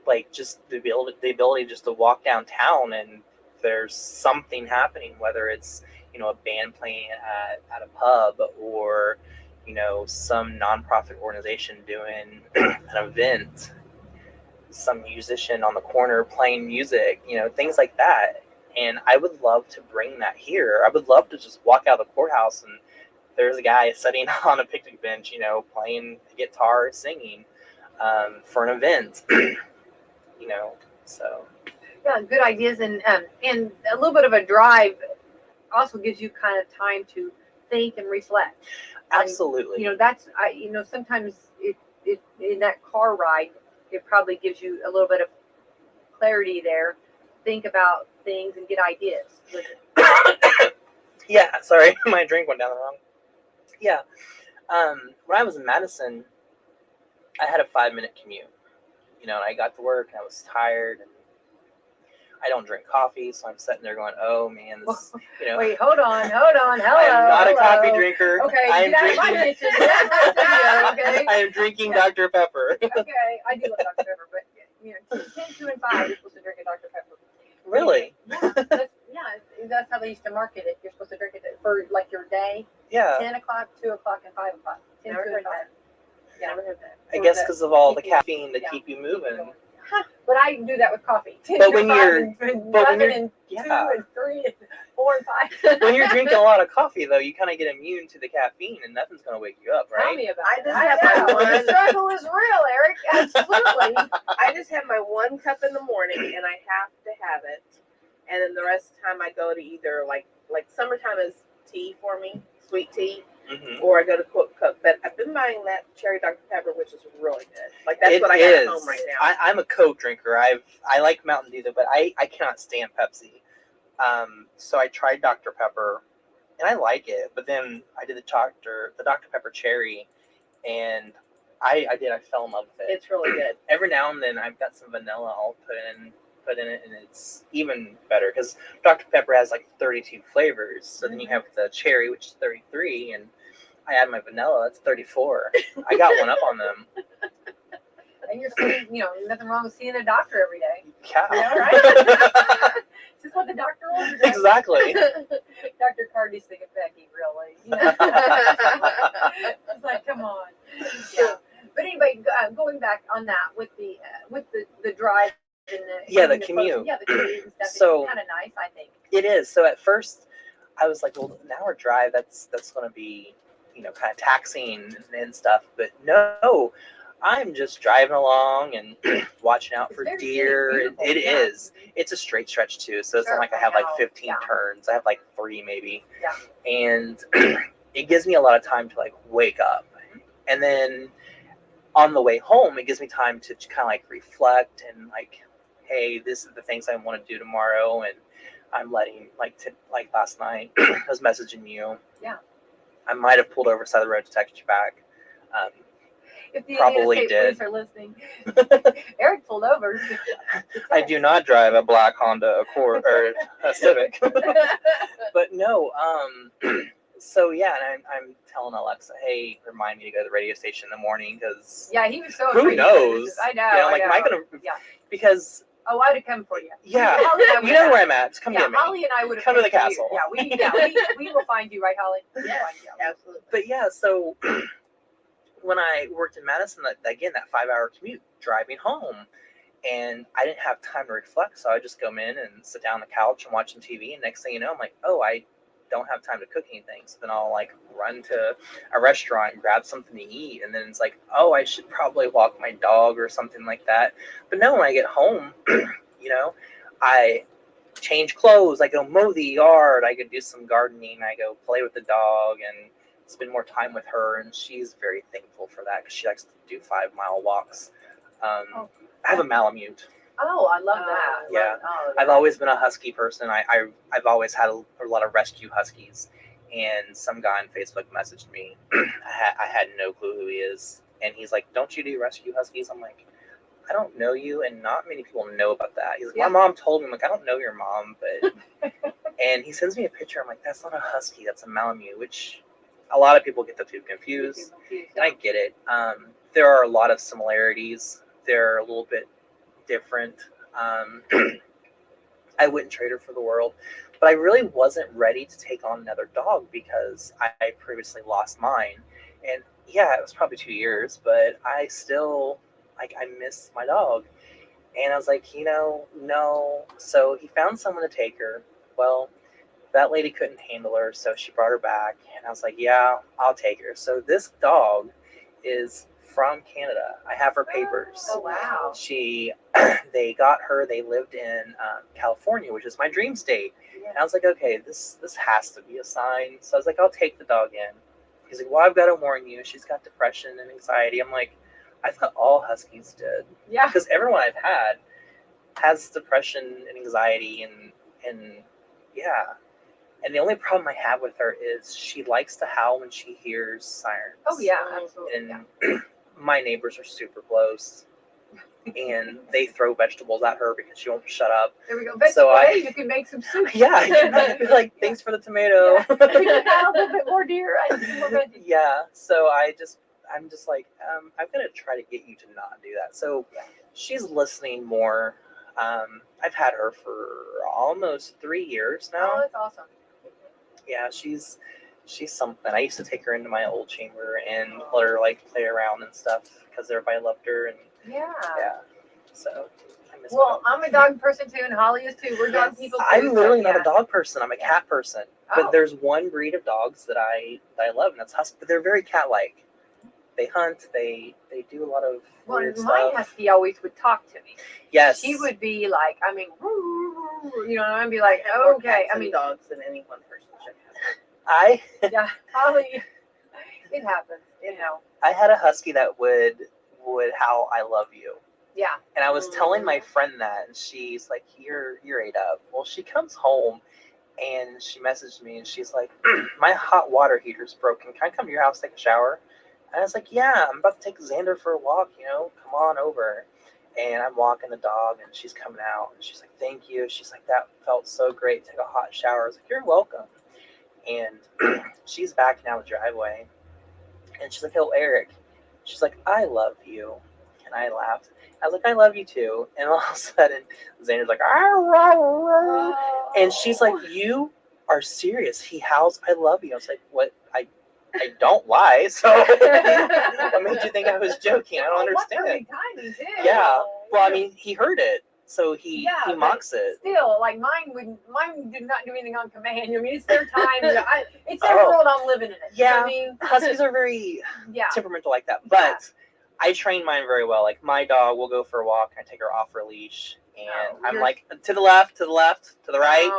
Like, just the ability just to walk downtown and there's something happening, whether it's, a band playing at a pub, or, some nonprofit organization doing an event. some musician on the corner playing music, things like that. And I would love to bring that here. I would love to just walk out of the courthouse and there's a guy sitting on a picnic bench, playing the guitar, singing for an event, so.
Yeah, good ideas, and a little bit of a drive also gives you kind of time to think and reflect.
Absolutely.
That's sometimes it in that car ride, it probably gives you a little bit of clarity there. Think about things and get ideas.
Yeah, sorry, my drink went down the wrong. Yeah, when I was in Madison, I had a 5-minute commute. And I got to work and I was tired and I don't drink coffee, so I'm sitting there going, "Oh man, this."
Wait, hold on. Hello.
I am not a coffee drinker.
Okay,
I am
get out of my
drinking.
kitchen. Get out of my studio, okay?
I am drinking Dr. Pepper.
Okay, I do love Dr. Pepper, but 10, 2, and 5, you're supposed to drink a Dr. Pepper.
Really?
Yeah, that's how they used to market it. You're supposed to drink it for like your day.
Yeah.
10 o'clock, 2 o'clock, and 5 o'clock. 10,
Never
2,
heard
and 5.
that.
Yeah, never heard that.
I guess because of all the
keep you-
caffeine to keep you moving.
But I do that with coffee. 10,
But
2,
when
5,
you're-
and
but
11
when you're-
and 2
Yeah.
and 3 and 4 and 5.
When you're drinking a lot of coffee, though, you kind of get immune to the caffeine, and nothing's going to wake you up,
Tell
right?
me about
I
it.
just have my
know.
one-
The struggle is real, Eric. Absolutely.
I just have my 1 cup in the morning, and I have to have it. And then the rest of the time, I go to either like summertime is tea for me, sweet tea,
Mm-hmm.
or I go to Cook. But I've been buying that cherry Dr. Pepper, which is really good. Like that's what I have at home right now.
I'm a Coke drinker. I like Mountain Dew, but I cannot stand Pepsi. So I tried Dr. Pepper, and I like it. But then I did the Dr. Pepper cherry, and I fell in love with it.
It's really good.
Every now and then I've got some vanilla I'll put in it, and it's even better because Dr. Pepper has like 32 flavors. So then you have the cherry, which is 33, and I add my vanilla, that's 34. I got one up on them.
And you're seeing, nothing wrong with seeing a doctor every day.
Yeah.
Yeah, right? Is this what the doctor orders?
Exactly.
Dr. Cardy's thinking, Becky, really? It's like, come on. Yeah. But anyway, going back on that with the drive and
the commute.
Yeah, the commute and stuff.
So-
it's kind of nice, I think.
It is. So at first I was like, well, an hour drive, that's going to be, kind of taxing and stuff. But no, I'm just driving along and watching out
It's
for
very
deer.
beautiful,
It
yeah.
is. It's a straight stretch too. So it's
Sure,
not like I
I
have like
know,
15
yeah.
turns. I have like 3 maybe.
Yeah.
And it gives me a lot of time to like wake up. And then on the way home, it gives me time to kind of like reflect and like, hey, this is the things I want to do tomorrow. And I'm letting like last night, I was messaging you.
Yeah.
I might have pulled over side of the road to text you back.
If the
Probably
Indiana State
did.
Police are listening, Eric pulled over.
I do not drive a black Honda Accord or a Civic. But no, so yeah, and I'm telling Alexa, hey, remind me to go to the radio station in the morning because
Yeah, he was so
who
afraid.
knows?
I know.
I'm like, am I gonna?
Yeah.
Because
Oh, I would have come for you.
yeah,
Holly and I would
you know
have-
where I'm at. Just come
yeah,
get me.
Holly and I would have
Come to
come
the
for you.
castle.
We will find you, right, Holly? We'll
Yes,
find you.
absolutely.
But yeah, so when I worked in Madison, that 5-hour commute driving home, and I didn't have time to reflect, so I just come in and sit down on the couch and watch some TV. And next thing you know, I'm like, oh, I don't have time to cook anything. So then I'll like run to a restaurant and grab something to eat, and then it's like, oh, I should probably walk my dog or something like that. But no, when I get home, I change clothes, I go mow the yard, I go do some gardening, I go play with the dog and spend more time with her, and she's very thankful for that because she likes to do 5-mile walks. I have a Malamute.
Oh, I love that.
Yeah.
Oh,
I've always been a husky person. I've always had a lot of rescue huskies, and some guy on Facebook messaged me. I had no clue who he is, and he's like, don't you do rescue huskies? I'm like, I don't know you, and not many people know about that. He's like,
Yeah.
my mom told me. I'm like, I don't know your mom, but and he sends me a picture. I'm like, that's not a husky, that's a Malamute, which a lot of people get the two confused, and I get it. There are a lot of similarities. They're a little bit different. I wouldn't trade her for the world, but I really wasn't ready to take on another dog because I previously lost mine, and yeah, it was probably 2 years, but I still I miss my dog. And I was like, no. So he found someone to take her. Well, that lady couldn't handle her, so she brought her back. And I was like, yeah, I'll take her. So this dog is from Canada. I have her papers.
Oh, wow.
They got her. They lived in California, which is my dream state. And I was like, okay, this has to be a sign. So I was like, I'll take the dog in. He's like, well, I've got to warn you, she's got depression and anxiety. I'm like, I thought all huskies did.
Yeah.
Because everyone I've had has depression and anxiety and yeah. And the only problem I have with her is she likes to howl when she hears sirens.
Oh, yeah, absolutely.
And my neighbors are super close. And they throw vegetables at her because she won't shut up.
There we go.
So
You can make some soup.
Yeah, like, thanks for the tomato.
Yeah. Can you add a little bit more, dear? I need some more veggies.
Yeah, so I'm just like, I'm gonna try to get you to not do that. So she's listening more. I've had her for almost 3 years now.
Oh, that's awesome.
Yeah, she's something. I used to take her into my old chamber and let her like play around and stuff because everybody loved her and
Yeah.
So I miss
Well,
my
I'm a dog person too, and Holly is too. We're dog people too.
I'm literally
so,
not a dog person. I'm a cat person.
Oh.
But there's one breed of dogs that I love, and that's husky. But they're very cat-like. They hunt. They do a lot of weird
my
stuff.
husky always would talk to me.
Yes.
She would be like, I mean, you know, I'd be like,
I have more
okay.
cats
I
and
mean,
dogs than any one person should have.
yeah, Holly. It happens, you know.
I had a husky that would howl, "I love you."
Yeah.
And I was telling my friend that, and she's like, "You're ate up." Well, she comes home, and she messaged me, and she's like, "My hot water heater's broken. Can I come to your house, take a shower?" And I was like, "Yeah, I'm about to take Xander for a walk. Come on over." And I'm walking the dog, and she's coming out, and she's like, "Thank you." She's like, "That felt so great. Take a hot shower." I was like, "You're welcome." And she's back now in the driveway, and she's like, "Oh, Eric." She's like, "I love you." And I laughed. I was like, "I love you too." And all of a sudden, Xander's like, "Ah." And she's like, "You are serious? He howls, 'I love you.'" I was like, "What? I don't lie. So what made you think I was joking? I don't understand."
Tiny too.
Yeah. Well, I mean, he heard it, so he mocks it.
Still, like mine did not do anything on command. I mean, it's their time. It's their world. I'm living in it.
Yeah.
You know what I mean,
huskies are very temperamental like that, but I train mine very well. Like my dog will go for a walk, and I take her off her leash, and I'm like, to the left, to the right,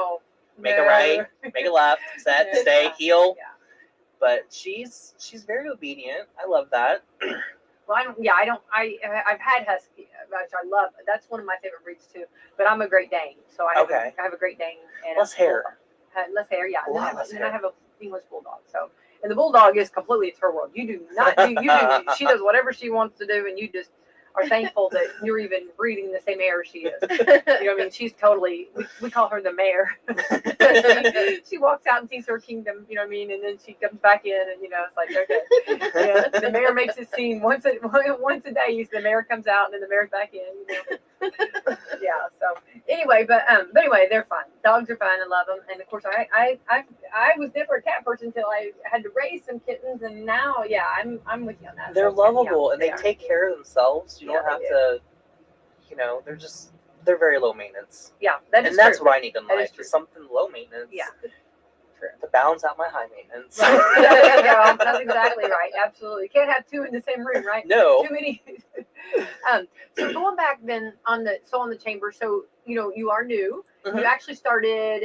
make a right, make a left, set, stay, heel.
Yeah.
But she's very obedient. I love that.
Well, I've had husky, which I love. That's one of my favorite breeds too. But I'm a Great Dane, so I have a Great Dane and
less hair.
Less hair, yeah.
A lot less
And
hair.
I have a English bulldog. So, and the bulldog is completely it's her world. You do not do. She does whatever she wants to do, and you just are thankful that you're even breathing the same air she is. You know what I mean? She's totally. We call her the mayor. she walks out and sees her kingdom. You know what I mean? And then she comes back in, and it's like okay. Yeah, the mayor makes a scene once a day. The mayor comes out, and then the mayor's back in. Yeah. So anyway, but anyway, they're fun. Dogs are fun. I love them, and of course, I was never a cat person until I had to raise some kittens, and now, I'm with you on that.
They're lovable, and they
are.
take care of themselves. You don't have to. They're very low maintenance.
Yeah, that's
what I need in life. Is something low maintenance.
Yeah.
To balance out my high maintenance.
Right. Yeah, that's exactly right. Absolutely. You can't have two in the same room, right?
No.
Too many. So going back then on the chamber, so you are new.
Mm-hmm.
You actually started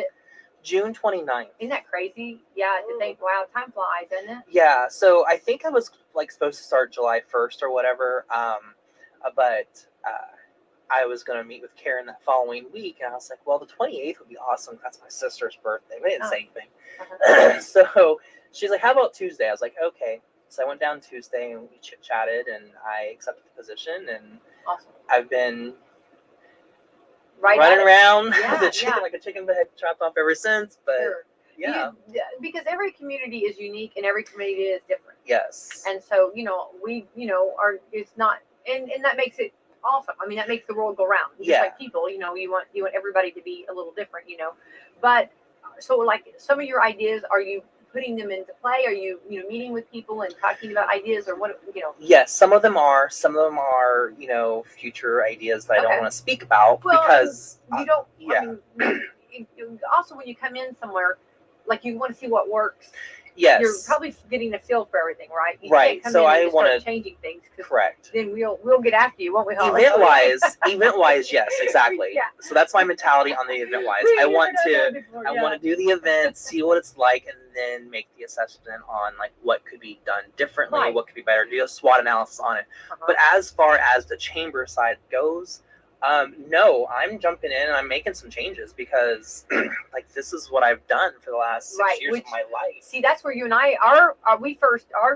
June 29th.
Isn't that crazy? Yeah, to think, wow, time flies, doesn't it?
Yeah, so I think I was supposed to start July 1st or whatever, but I was going to meet with Karen that following week, and I was like, well, the 28th would be awesome. That's my sister's birthday. They didn't say anything. Uh-huh. So she's like, how about Tuesday? I was like, okay. So I went down Tuesday, and we chit-chatted, and I accepted the position, and
awesome.
I've been running around like a chicken head chopped off ever since, but yeah.
Because every community is unique, and every community is different.
Yes.
And so, we, it's not, and that makes it awesome. I mean, that makes the world go round. Just like people, you want everybody to be a little different, But so like some of your ideas, are you putting them into play? Are you meeting with people and talking about ideas, or what?
Yes, some of them are. Some of them are, future ideas that I don't
Okay.
want to speak about
Well,
because
you don't.
yeah.
I mean, also when you come in somewhere, like you want to see what works.
yes,
You're probably getting a feel for everything, right? You
Right,
Can't come
so
in
I
and just
wanna-
start changing things, 'cause
correct.
then we'll get after you, won't we, Holly?
Event wise, yes, exactly.
Yeah.
So that's my mentality on the event wise. I want to do the event, see what it's like, and then make the assessment on like what could be done differently,
Right.
what could be better, do a SWOT analysis on it. But as far as the chamber side goes, no, I'm jumping in and I'm making some changes because like this is what I've done for the last 6
Right,
years of my life.
See, that's where you and I our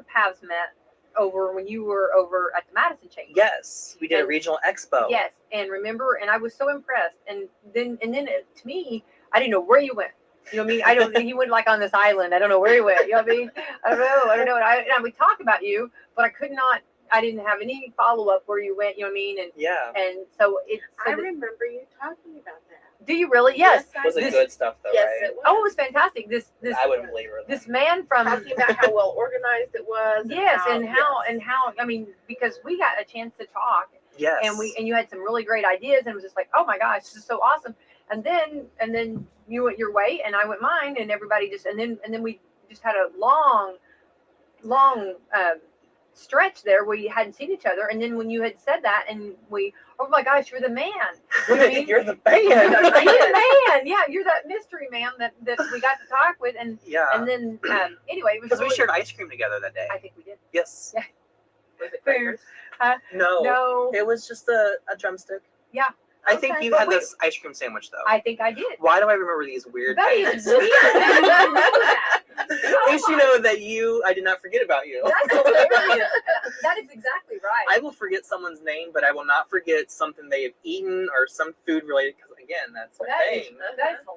paths met over when you were over at the Madison Chamber.
Yes, we did a
And-
regional expo.
Yes, and remember, and I was so impressed. And then to me, I didn't know where you went. You know what I mean? I don't. He went like on this island. I don't know where he went. You know what I mean? I don't know. And I would talk about you, but I could not. I didn't have any follow up where you went. You know what I mean? And so it's.
I remember you talking about that.
Do you really? Yes.
I
Was it
did.
good stuff though,
Yes,
right?
it was.
Oh, it was fantastic. This
I wouldn't believe her.
this man from
Talking about how well organized it was.
yes, and how
yes.
I mean, because we got a chance to talk,
Yes.
and you had some really great ideas, and it was just like, oh my gosh, this is so awesome. And then you went your way, and I went mine, and everybody just and then we just had a long stretch there where you hadn't seen each other, and then when you had said that, and oh my gosh, you're the man. You know what I mean?
You're the
You're
man.
the man. Yeah, you're that mystery man that we got to talk with, and then anyway, it was
Because we
really,
shared ice cream together that day.
I think we did.
Yes.
Yeah.
Was it crackers?
No. It was just a drumstick.
Yeah.
I think
Okay.
you
But
had
wait.
this ice cream sandwich though.
I think I did.
Why do I remember these weird
That
things?
is weird. I didn't know that.
At least you know that I did not forget about you.
That's hilarious. That is exactly right.
I will forget someone's name, but I will not forget something they have eaten or some food related. Because again, that's my
That is
thing.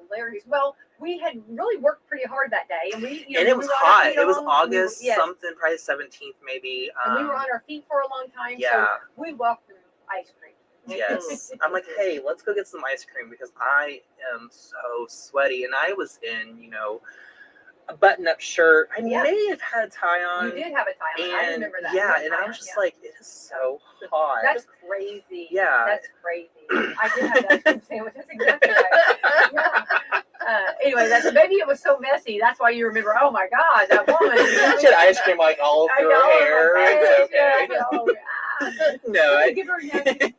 hilarious. Well, we had really worked pretty hard that day, and we
And it was hot. It was August
yes,
something, probably 17th maybe.
and we were on our feet for a long time.
Yeah.
So we walked through ice cream.
Yes. I'm like, hey, let's go get some ice cream because I am so sweaty. And I was in, a button-up shirt. I
Yeah.
may have had a tie on.
You did have a tie on. I
And
remember that.
yeah,
You
and
had a
I
tie
was
on,
just
yeah.
like, it is so hot.
That's crazy.
Yeah.
That's crazy. I did have that ice cream sandwich. That's exactly right. Yeah. Anyway, maybe it was so messy. That's why you remember. Oh my God, that woman.
She had ice cream like all
I
through
know,
her hair.
my
It's
face,
okay.
yeah, I know. Ah.
No,
Give her a napkin.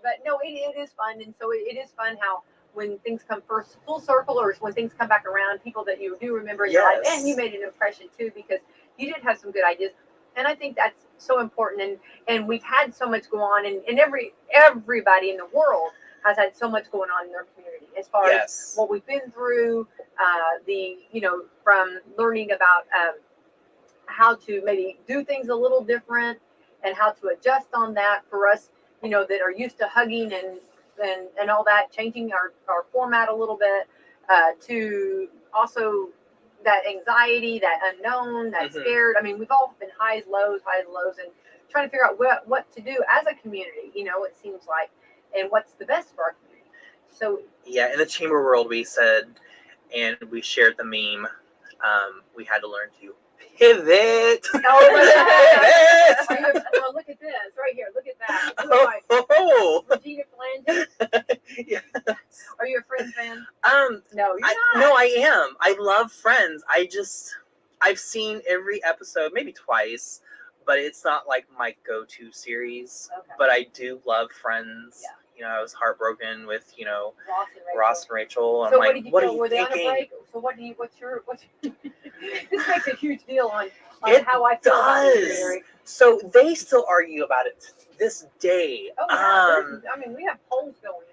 But no, it is fun, and so it is fun how when things come first full circle, or when things come back around, people that you do remember in your life,
Yes.
and you made an impression too, because you did have some good ideas, and I think that's so important. And we've had so much go on, and everybody in the world has had so much going on in their community as far as
yes.
what we've been through, from learning about how to maybe do things a little different and how to adjust on that for us, that are used to hugging and all that, changing our format a little bit, to also that anxiety, that unknown, that
Mhm.
scared. I mean, we've all been highs, lows, and trying to figure out what to do as a community, it seems like, and what's the best for our community. So
Yeah, in the chamber world, we said, and we shared the meme, we had to learn to pivot. Pivot!
Oh, look at this right here. Look at that. Look at my
Oh,
Regina Phalanges.
yes.
Are you a Friends fan?
No,
No, you're not.
No, I am. I love Friends. I've seen every episode, maybe twice, but it's not like my go-to series.
Okay.
But I do love Friends.
Yeah.
I was heartbroken with,
Ross and Rachel.
Ross and Rachel.
So
I'm like, what are
were
you
they on a
thinking?
break? So what's your this makes a huge deal on
It
how I feel about this,
does.
Mary.
So they still argue about it this day.
Oh yeah, we have polls going.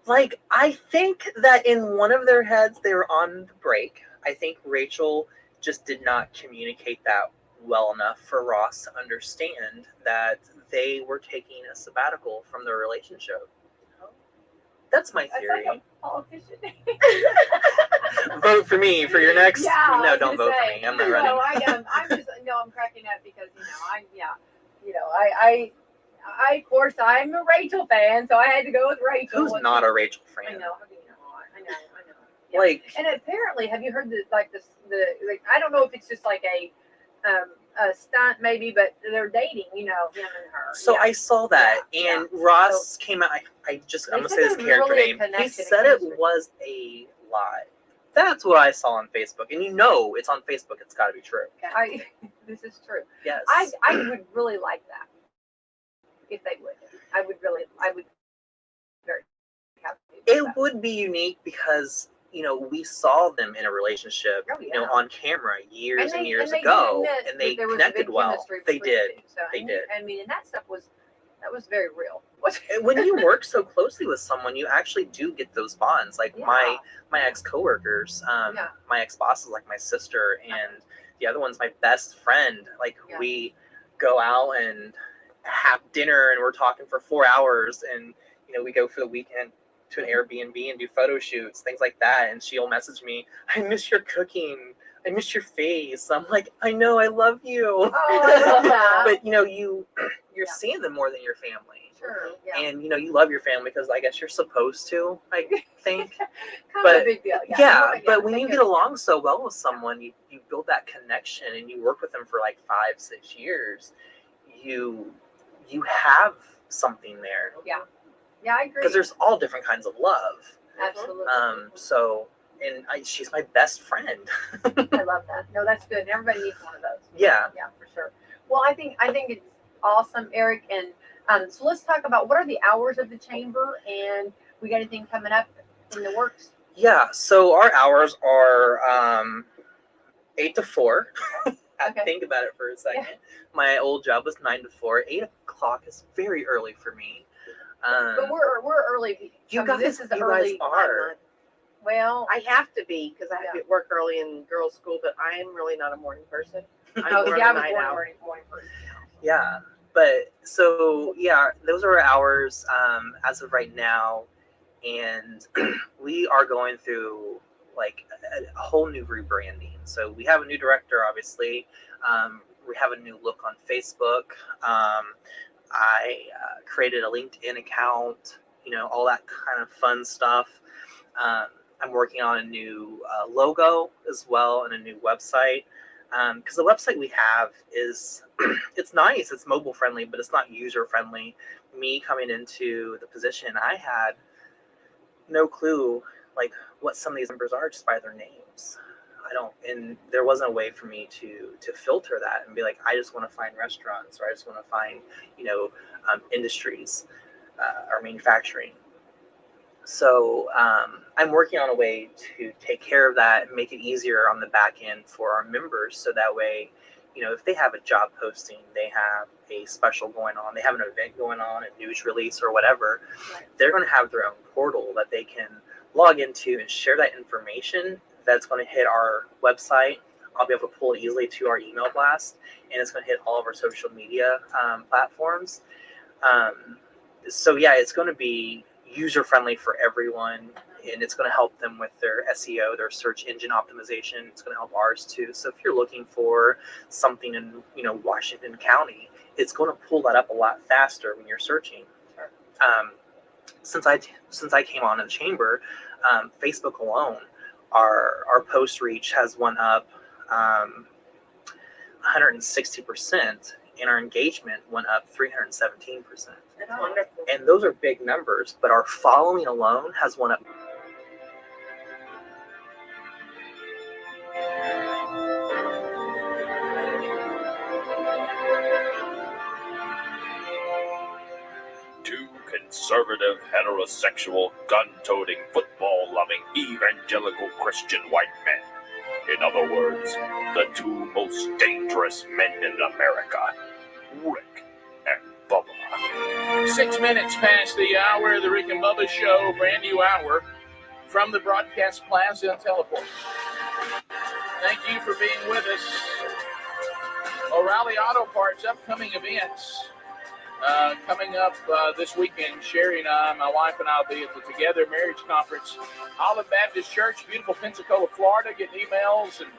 Like, I think that in one of their heads, they were on the break. I think Rachel just did not communicate that well enough for Ross to understand that they were taking a sabbatical from their relationship. That's my
That's
theory.
like a politician.
Vote for me for your next.
Yeah, I
no,
was
don't
gonna
vote
say,
for me. I'm not running.
I'm cracking up because I of course I'm a Rachel fan, so I had to go with Rachel.
Who's not a Rachel
I
fan?
know. Yeah.
Like,
And apparently, have you heard the I don't know if it's just like a stunt maybe, but they're dating, him and her.
so
Yeah.
I saw that,
Yeah,
and Ross came out. I'm
They
gonna
said
say this
there's
character
really a
name. He
connection, a
said it
chemistry.
was a lie. That's what I saw on Facebook, and it's on Facebook. It's got to be true.
This is true.
Yes.
I would really like that if they would. I would very happy.
It would be unique because we saw them in a relationship,
Oh, yeah.
on camera years and years
they
ago,
did admit
and they
that there was a
connected
big
well.
chemistry
They
between
did.
the two, so,
They did.
I mean, and that stuff was very real.
When you work so closely with someone, you actually do get those bonds. Like
Yeah.
my ex coworkers,
Yeah.
my ex bosses, like my sister, and the other one's my best friend. Like
Yeah.
we go out and have dinner, and we're talking for 4 hours, and we go for the weekend to an Airbnb and do photo shoots, things like that. And she'll message me, "I miss your cooking. I miss your face." I'm like, "I know, I love you."
Oh, I love that.
But you're seeing them more than your family.
Sure. Yeah.
And you love your family because I guess you're supposed to, I think.
kind
but-
of a big deal.
Yeah, but when
they
you
do.
get along so well with someone, you build that connection, and you work with them for like 5-6 years, you have something there.
Yeah, I agree.
Because there's all different kinds of love.
Absolutely.
So, and she's my best friend.
I love that. No, that's good. Everybody needs one of those.
Yeah.
Yeah, for sure. Well, I think it's awesome, Eric. And so let's talk about what are the hours of the chamber, and we got anything coming up in the works?
Yeah. So our hours are 8 to 4. I
Okay.
think about it for a second.
Yeah.
My old job was 9 to 4. 8 o'clock is very early for me.
But we're early.
You guys,
this is the
you
early.
guys are.
Well,
I have to be because I have to work early in girls' school, but I am really not a morning person. I'm more
I
a
was
night owl.
morning person.
Yeah. But so those are our hours as of right now, and we are going through like a whole new rebranding. So we have a new director, obviously. We have a new look on Facebook. I created a LinkedIn account, all that kind of fun stuff. I'm working on a new logo as well, and a new website. Because the website we have is, it's nice, it's mobile friendly, but it's not user friendly. Me coming into the position, I had no clue like what some of these numbers are just by their names. And there wasn't a way for me to filter that and be like, I just want to find restaurants, or I just want to find industries or manufacturing. So I'm working on a way to take care of that and make it easier on the back end for our members, so that way, if they have a job posting, they have a special going on, they have an event going on, a news release or whatever,
Right.
They're going to have their own portal that they can log into and share that information. That's going to hit our website. I'll be able to pull it easily to our email blast, and it's going to hit all of our social media platforms. So it's going to be user friendly for everyone, and it's going to help them with their SEO, their search engine optimization. It's going to help ours too. So if you're looking for something in Washington County, it's going to pull that up a lot faster when you're searching. Since I came on in the chamber, Facebook alone, our post reach has went up 160%, and our engagement went up 317%.
That's wonderful.
And those are big numbers, but our following alone has went up.
Two conservative, heterosexual, gun-toting, football-loving, evangelical Christian white men. In other words, the two most dangerous men in America, Rick and Bubba.
6 minutes past the hour of the Rick and Bubba Show, brand new hour from the broadcast plaza and teleport. Thank you for being with us. O'Reilly Auto Parts upcoming events. Coming up this weekend, Sherry and I, my wife and I, will be at the Together Marriage Conference, Olive Baptist Church, beautiful Pensacola, Florida. Getting emails and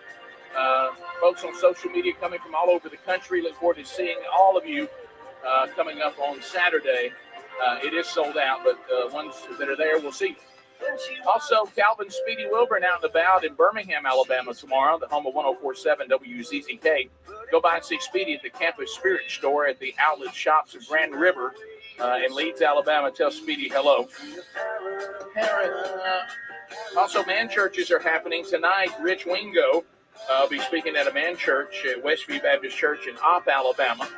folks on social media coming from all over the country. Look forward to seeing all of you coming up on Saturday. It is sold out, but the ones that are there, we'll see. Also, Calvin Speedy Wilburn out and about in Birmingham, Alabama tomorrow, the home of 104.7 WZZK. Go by and see Speedy at the Campus Spirit Store at the Outlet Shops of Grand River in Leeds, Alabama. Tell Speedy hello. Also, man churches are happening tonight. Rich Wingo will be speaking at a man church at Westview Baptist Church in Opp, Alabama.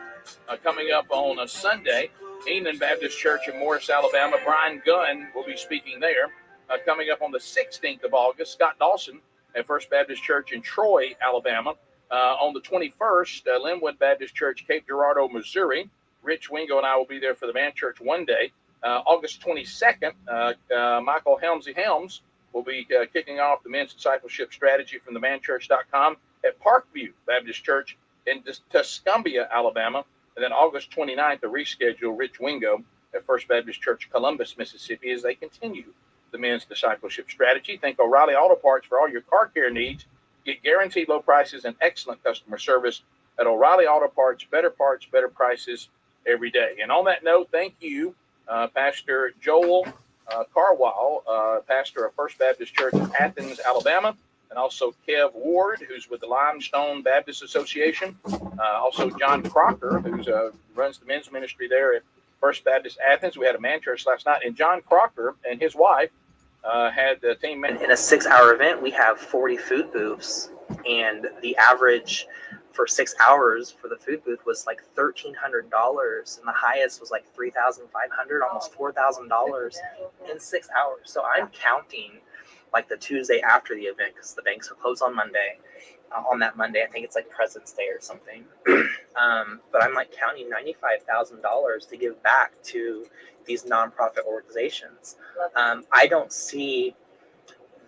Coming up on a Sunday, Enon Baptist Church in Morris, Alabama. Brian Gunn will be speaking there. Coming up on the 16th of August, Scott Dawson at First Baptist Church in Troy, Alabama. On the 21st, Linwood Baptist Church, Cape Girardeau, Missouri. Rich Wingo and I will be there for the man church one day. August 22nd, Michael Helms will be kicking off the men's discipleship strategy from themanchurch.com at Parkview Baptist Church in Tuscumbia, Alabama. And then August 29th, a reschedule, Rich Wingo at First Baptist Church, Columbus, Mississippi, as they continue the men's discipleship strategy. Think O'Reilly Auto Parts for all your car care needs. Get guaranteed low prices and excellent customer service at O'Reilly Auto Parts. Better parts, better prices every day. And on that note, thank you, Pastor Joel Carwile, pastor of First Baptist Church in Athens, Alabama, and also Kev Ward, who's with the Limestone Baptist Association. Also John Crocker, who runs the men's ministry there at First Baptist Athens. We had a man church last night, and John Crocker and his wife had the team.
In a 6-hour event, we have 40 food booths, and the average for 6 hours for the food booth was like $1,300, and the highest was like $3,500, almost $4,000 in 6 hours. So I'm counting like the Tuesday after the event, because the banks are closed on Monday. On that Monday, I think it's like President's Day or something. But I'm like counting $95,000 to give back to these nonprofit organizations. I don't see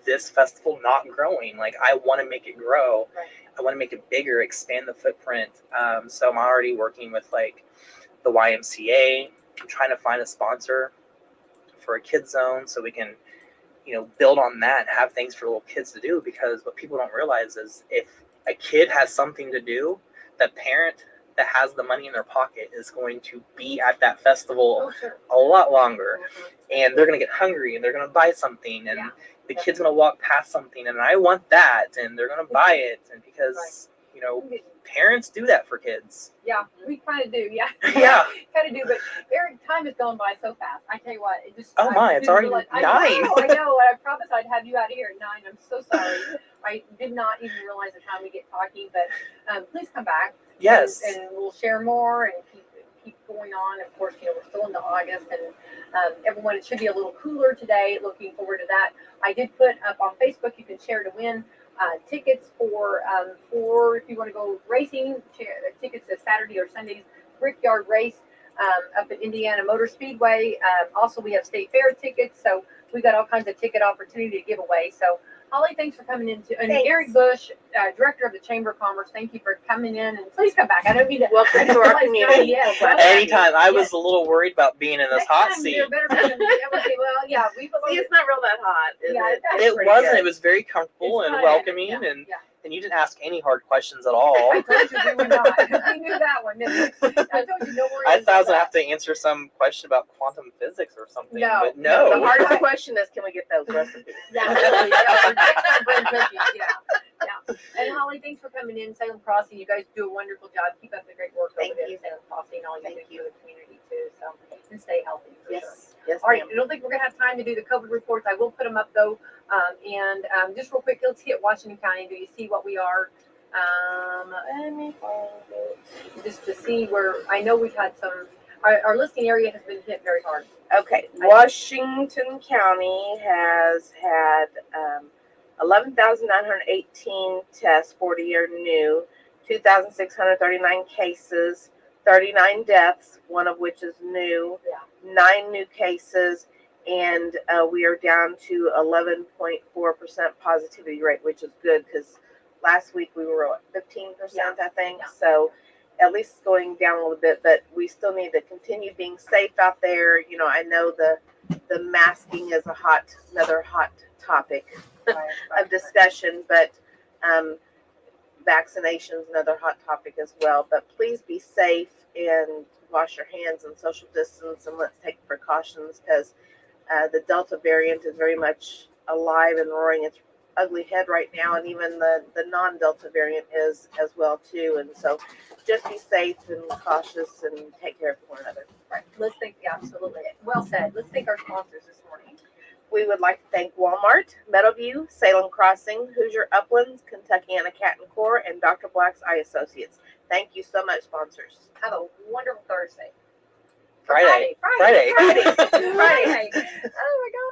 this festival not growing. Like, I want to make it grow.
Right.
I want to make it bigger, expand the footprint. So I'm already working with like the YMCA. I'm trying to find a sponsor for a kids zone so we can, build on that and have things for little kids to do, because what people don't realize is if a kid has something to do, the parent that has the money in their pocket is going to be at that festival a lot longer, and they're going to get hungry and they're going to buy something, and the kid's going to walk past something and I want that, and they're going to buy it, and because parents do that for kids.
Yeah, we kind of do. Yeah.
Yeah.
Kind of do. But Eric, time has gone by so fast. I tell you what, it just.
Oh my, it's already 9.
I know. I promised I'd have you out here at 9. I'm so sorry. I did not even realize the time we get talking. But please come back.
Yes.
And we'll share more and keep going on. Of course, we're still into August, and everyone, it should be a little cooler today. Looking forward to that. I did put up on Facebook. You can share to win. Tickets for if you want to go racing, tickets to Saturday or Sunday's Brickyard Race up at Indiana Motor Speedway. Also, we have State Fair tickets, so we got all kinds of ticket opportunity to give away. So, Holly, thanks for coming in. And Eric Bush, Director of the Chamber of Commerce, thank you for coming in, and please come back. I don't mean to.
Welcome to our community.
Anytime. I was a little worried about being in this hot seat.
Well, yeah,
See, it's not real that hot, is it?
It wasn't. Good. It was very comfortable
and
welcoming, and you didn't ask any hard questions at all.
I told you we were not. We knew that one, didn't we? I told you, no worries.
I thought I was going to have to answer some question about quantum physics or something.
No.
But no.
The hardest question is, can we get those recipes?
Yeah. And Holly, thanks for coming in. Salem Crossing, you guys do a wonderful job. Keep up the great work over there at Salem Crossing. All you do for the community too. So, and stay healthy.
Yes.
Sure.
Yes.
All right. I don't think we're gonna have time to do the COVID reports. I will put them up though. And just real quick, let's hit Washington County. Do you see what we are? Let me find it. Just to see where I know we've had some. Our listing area has been hit very hard.
Okay. Washington County has had 11,918 tests, 40 are new, 2,639 cases, 39 deaths, one of which is new, 9 new cases, and we are down to 11.4% positivity rate, which is good because last week we were at 15%, I think. So at least it's going down a little bit, but we still need to continue being safe out there. I know the masking is another hot topic of discussion, but vaccination is another hot topic as well. But please be safe and wash your hands and social distance, and let's take precautions, because The Delta variant is very much alive and roaring its ugly head right now, and even the non-Delta variant is as well too. And so, just be safe and cautious and take care of one another.
Right. Let's thank, yeah, absolutely. Well said. Let's thank our sponsors this morning.
We would like to thank Walmart, Meadowview, Salem Crossing, Hoosier Uplands, Kentuckiana Cat and Core, and Dr. Black's Eye Associates. Thank you so much, sponsors.
Have a wonderful Thursday.
Friday.
Friday.
Friday.
Friday. Oh my God.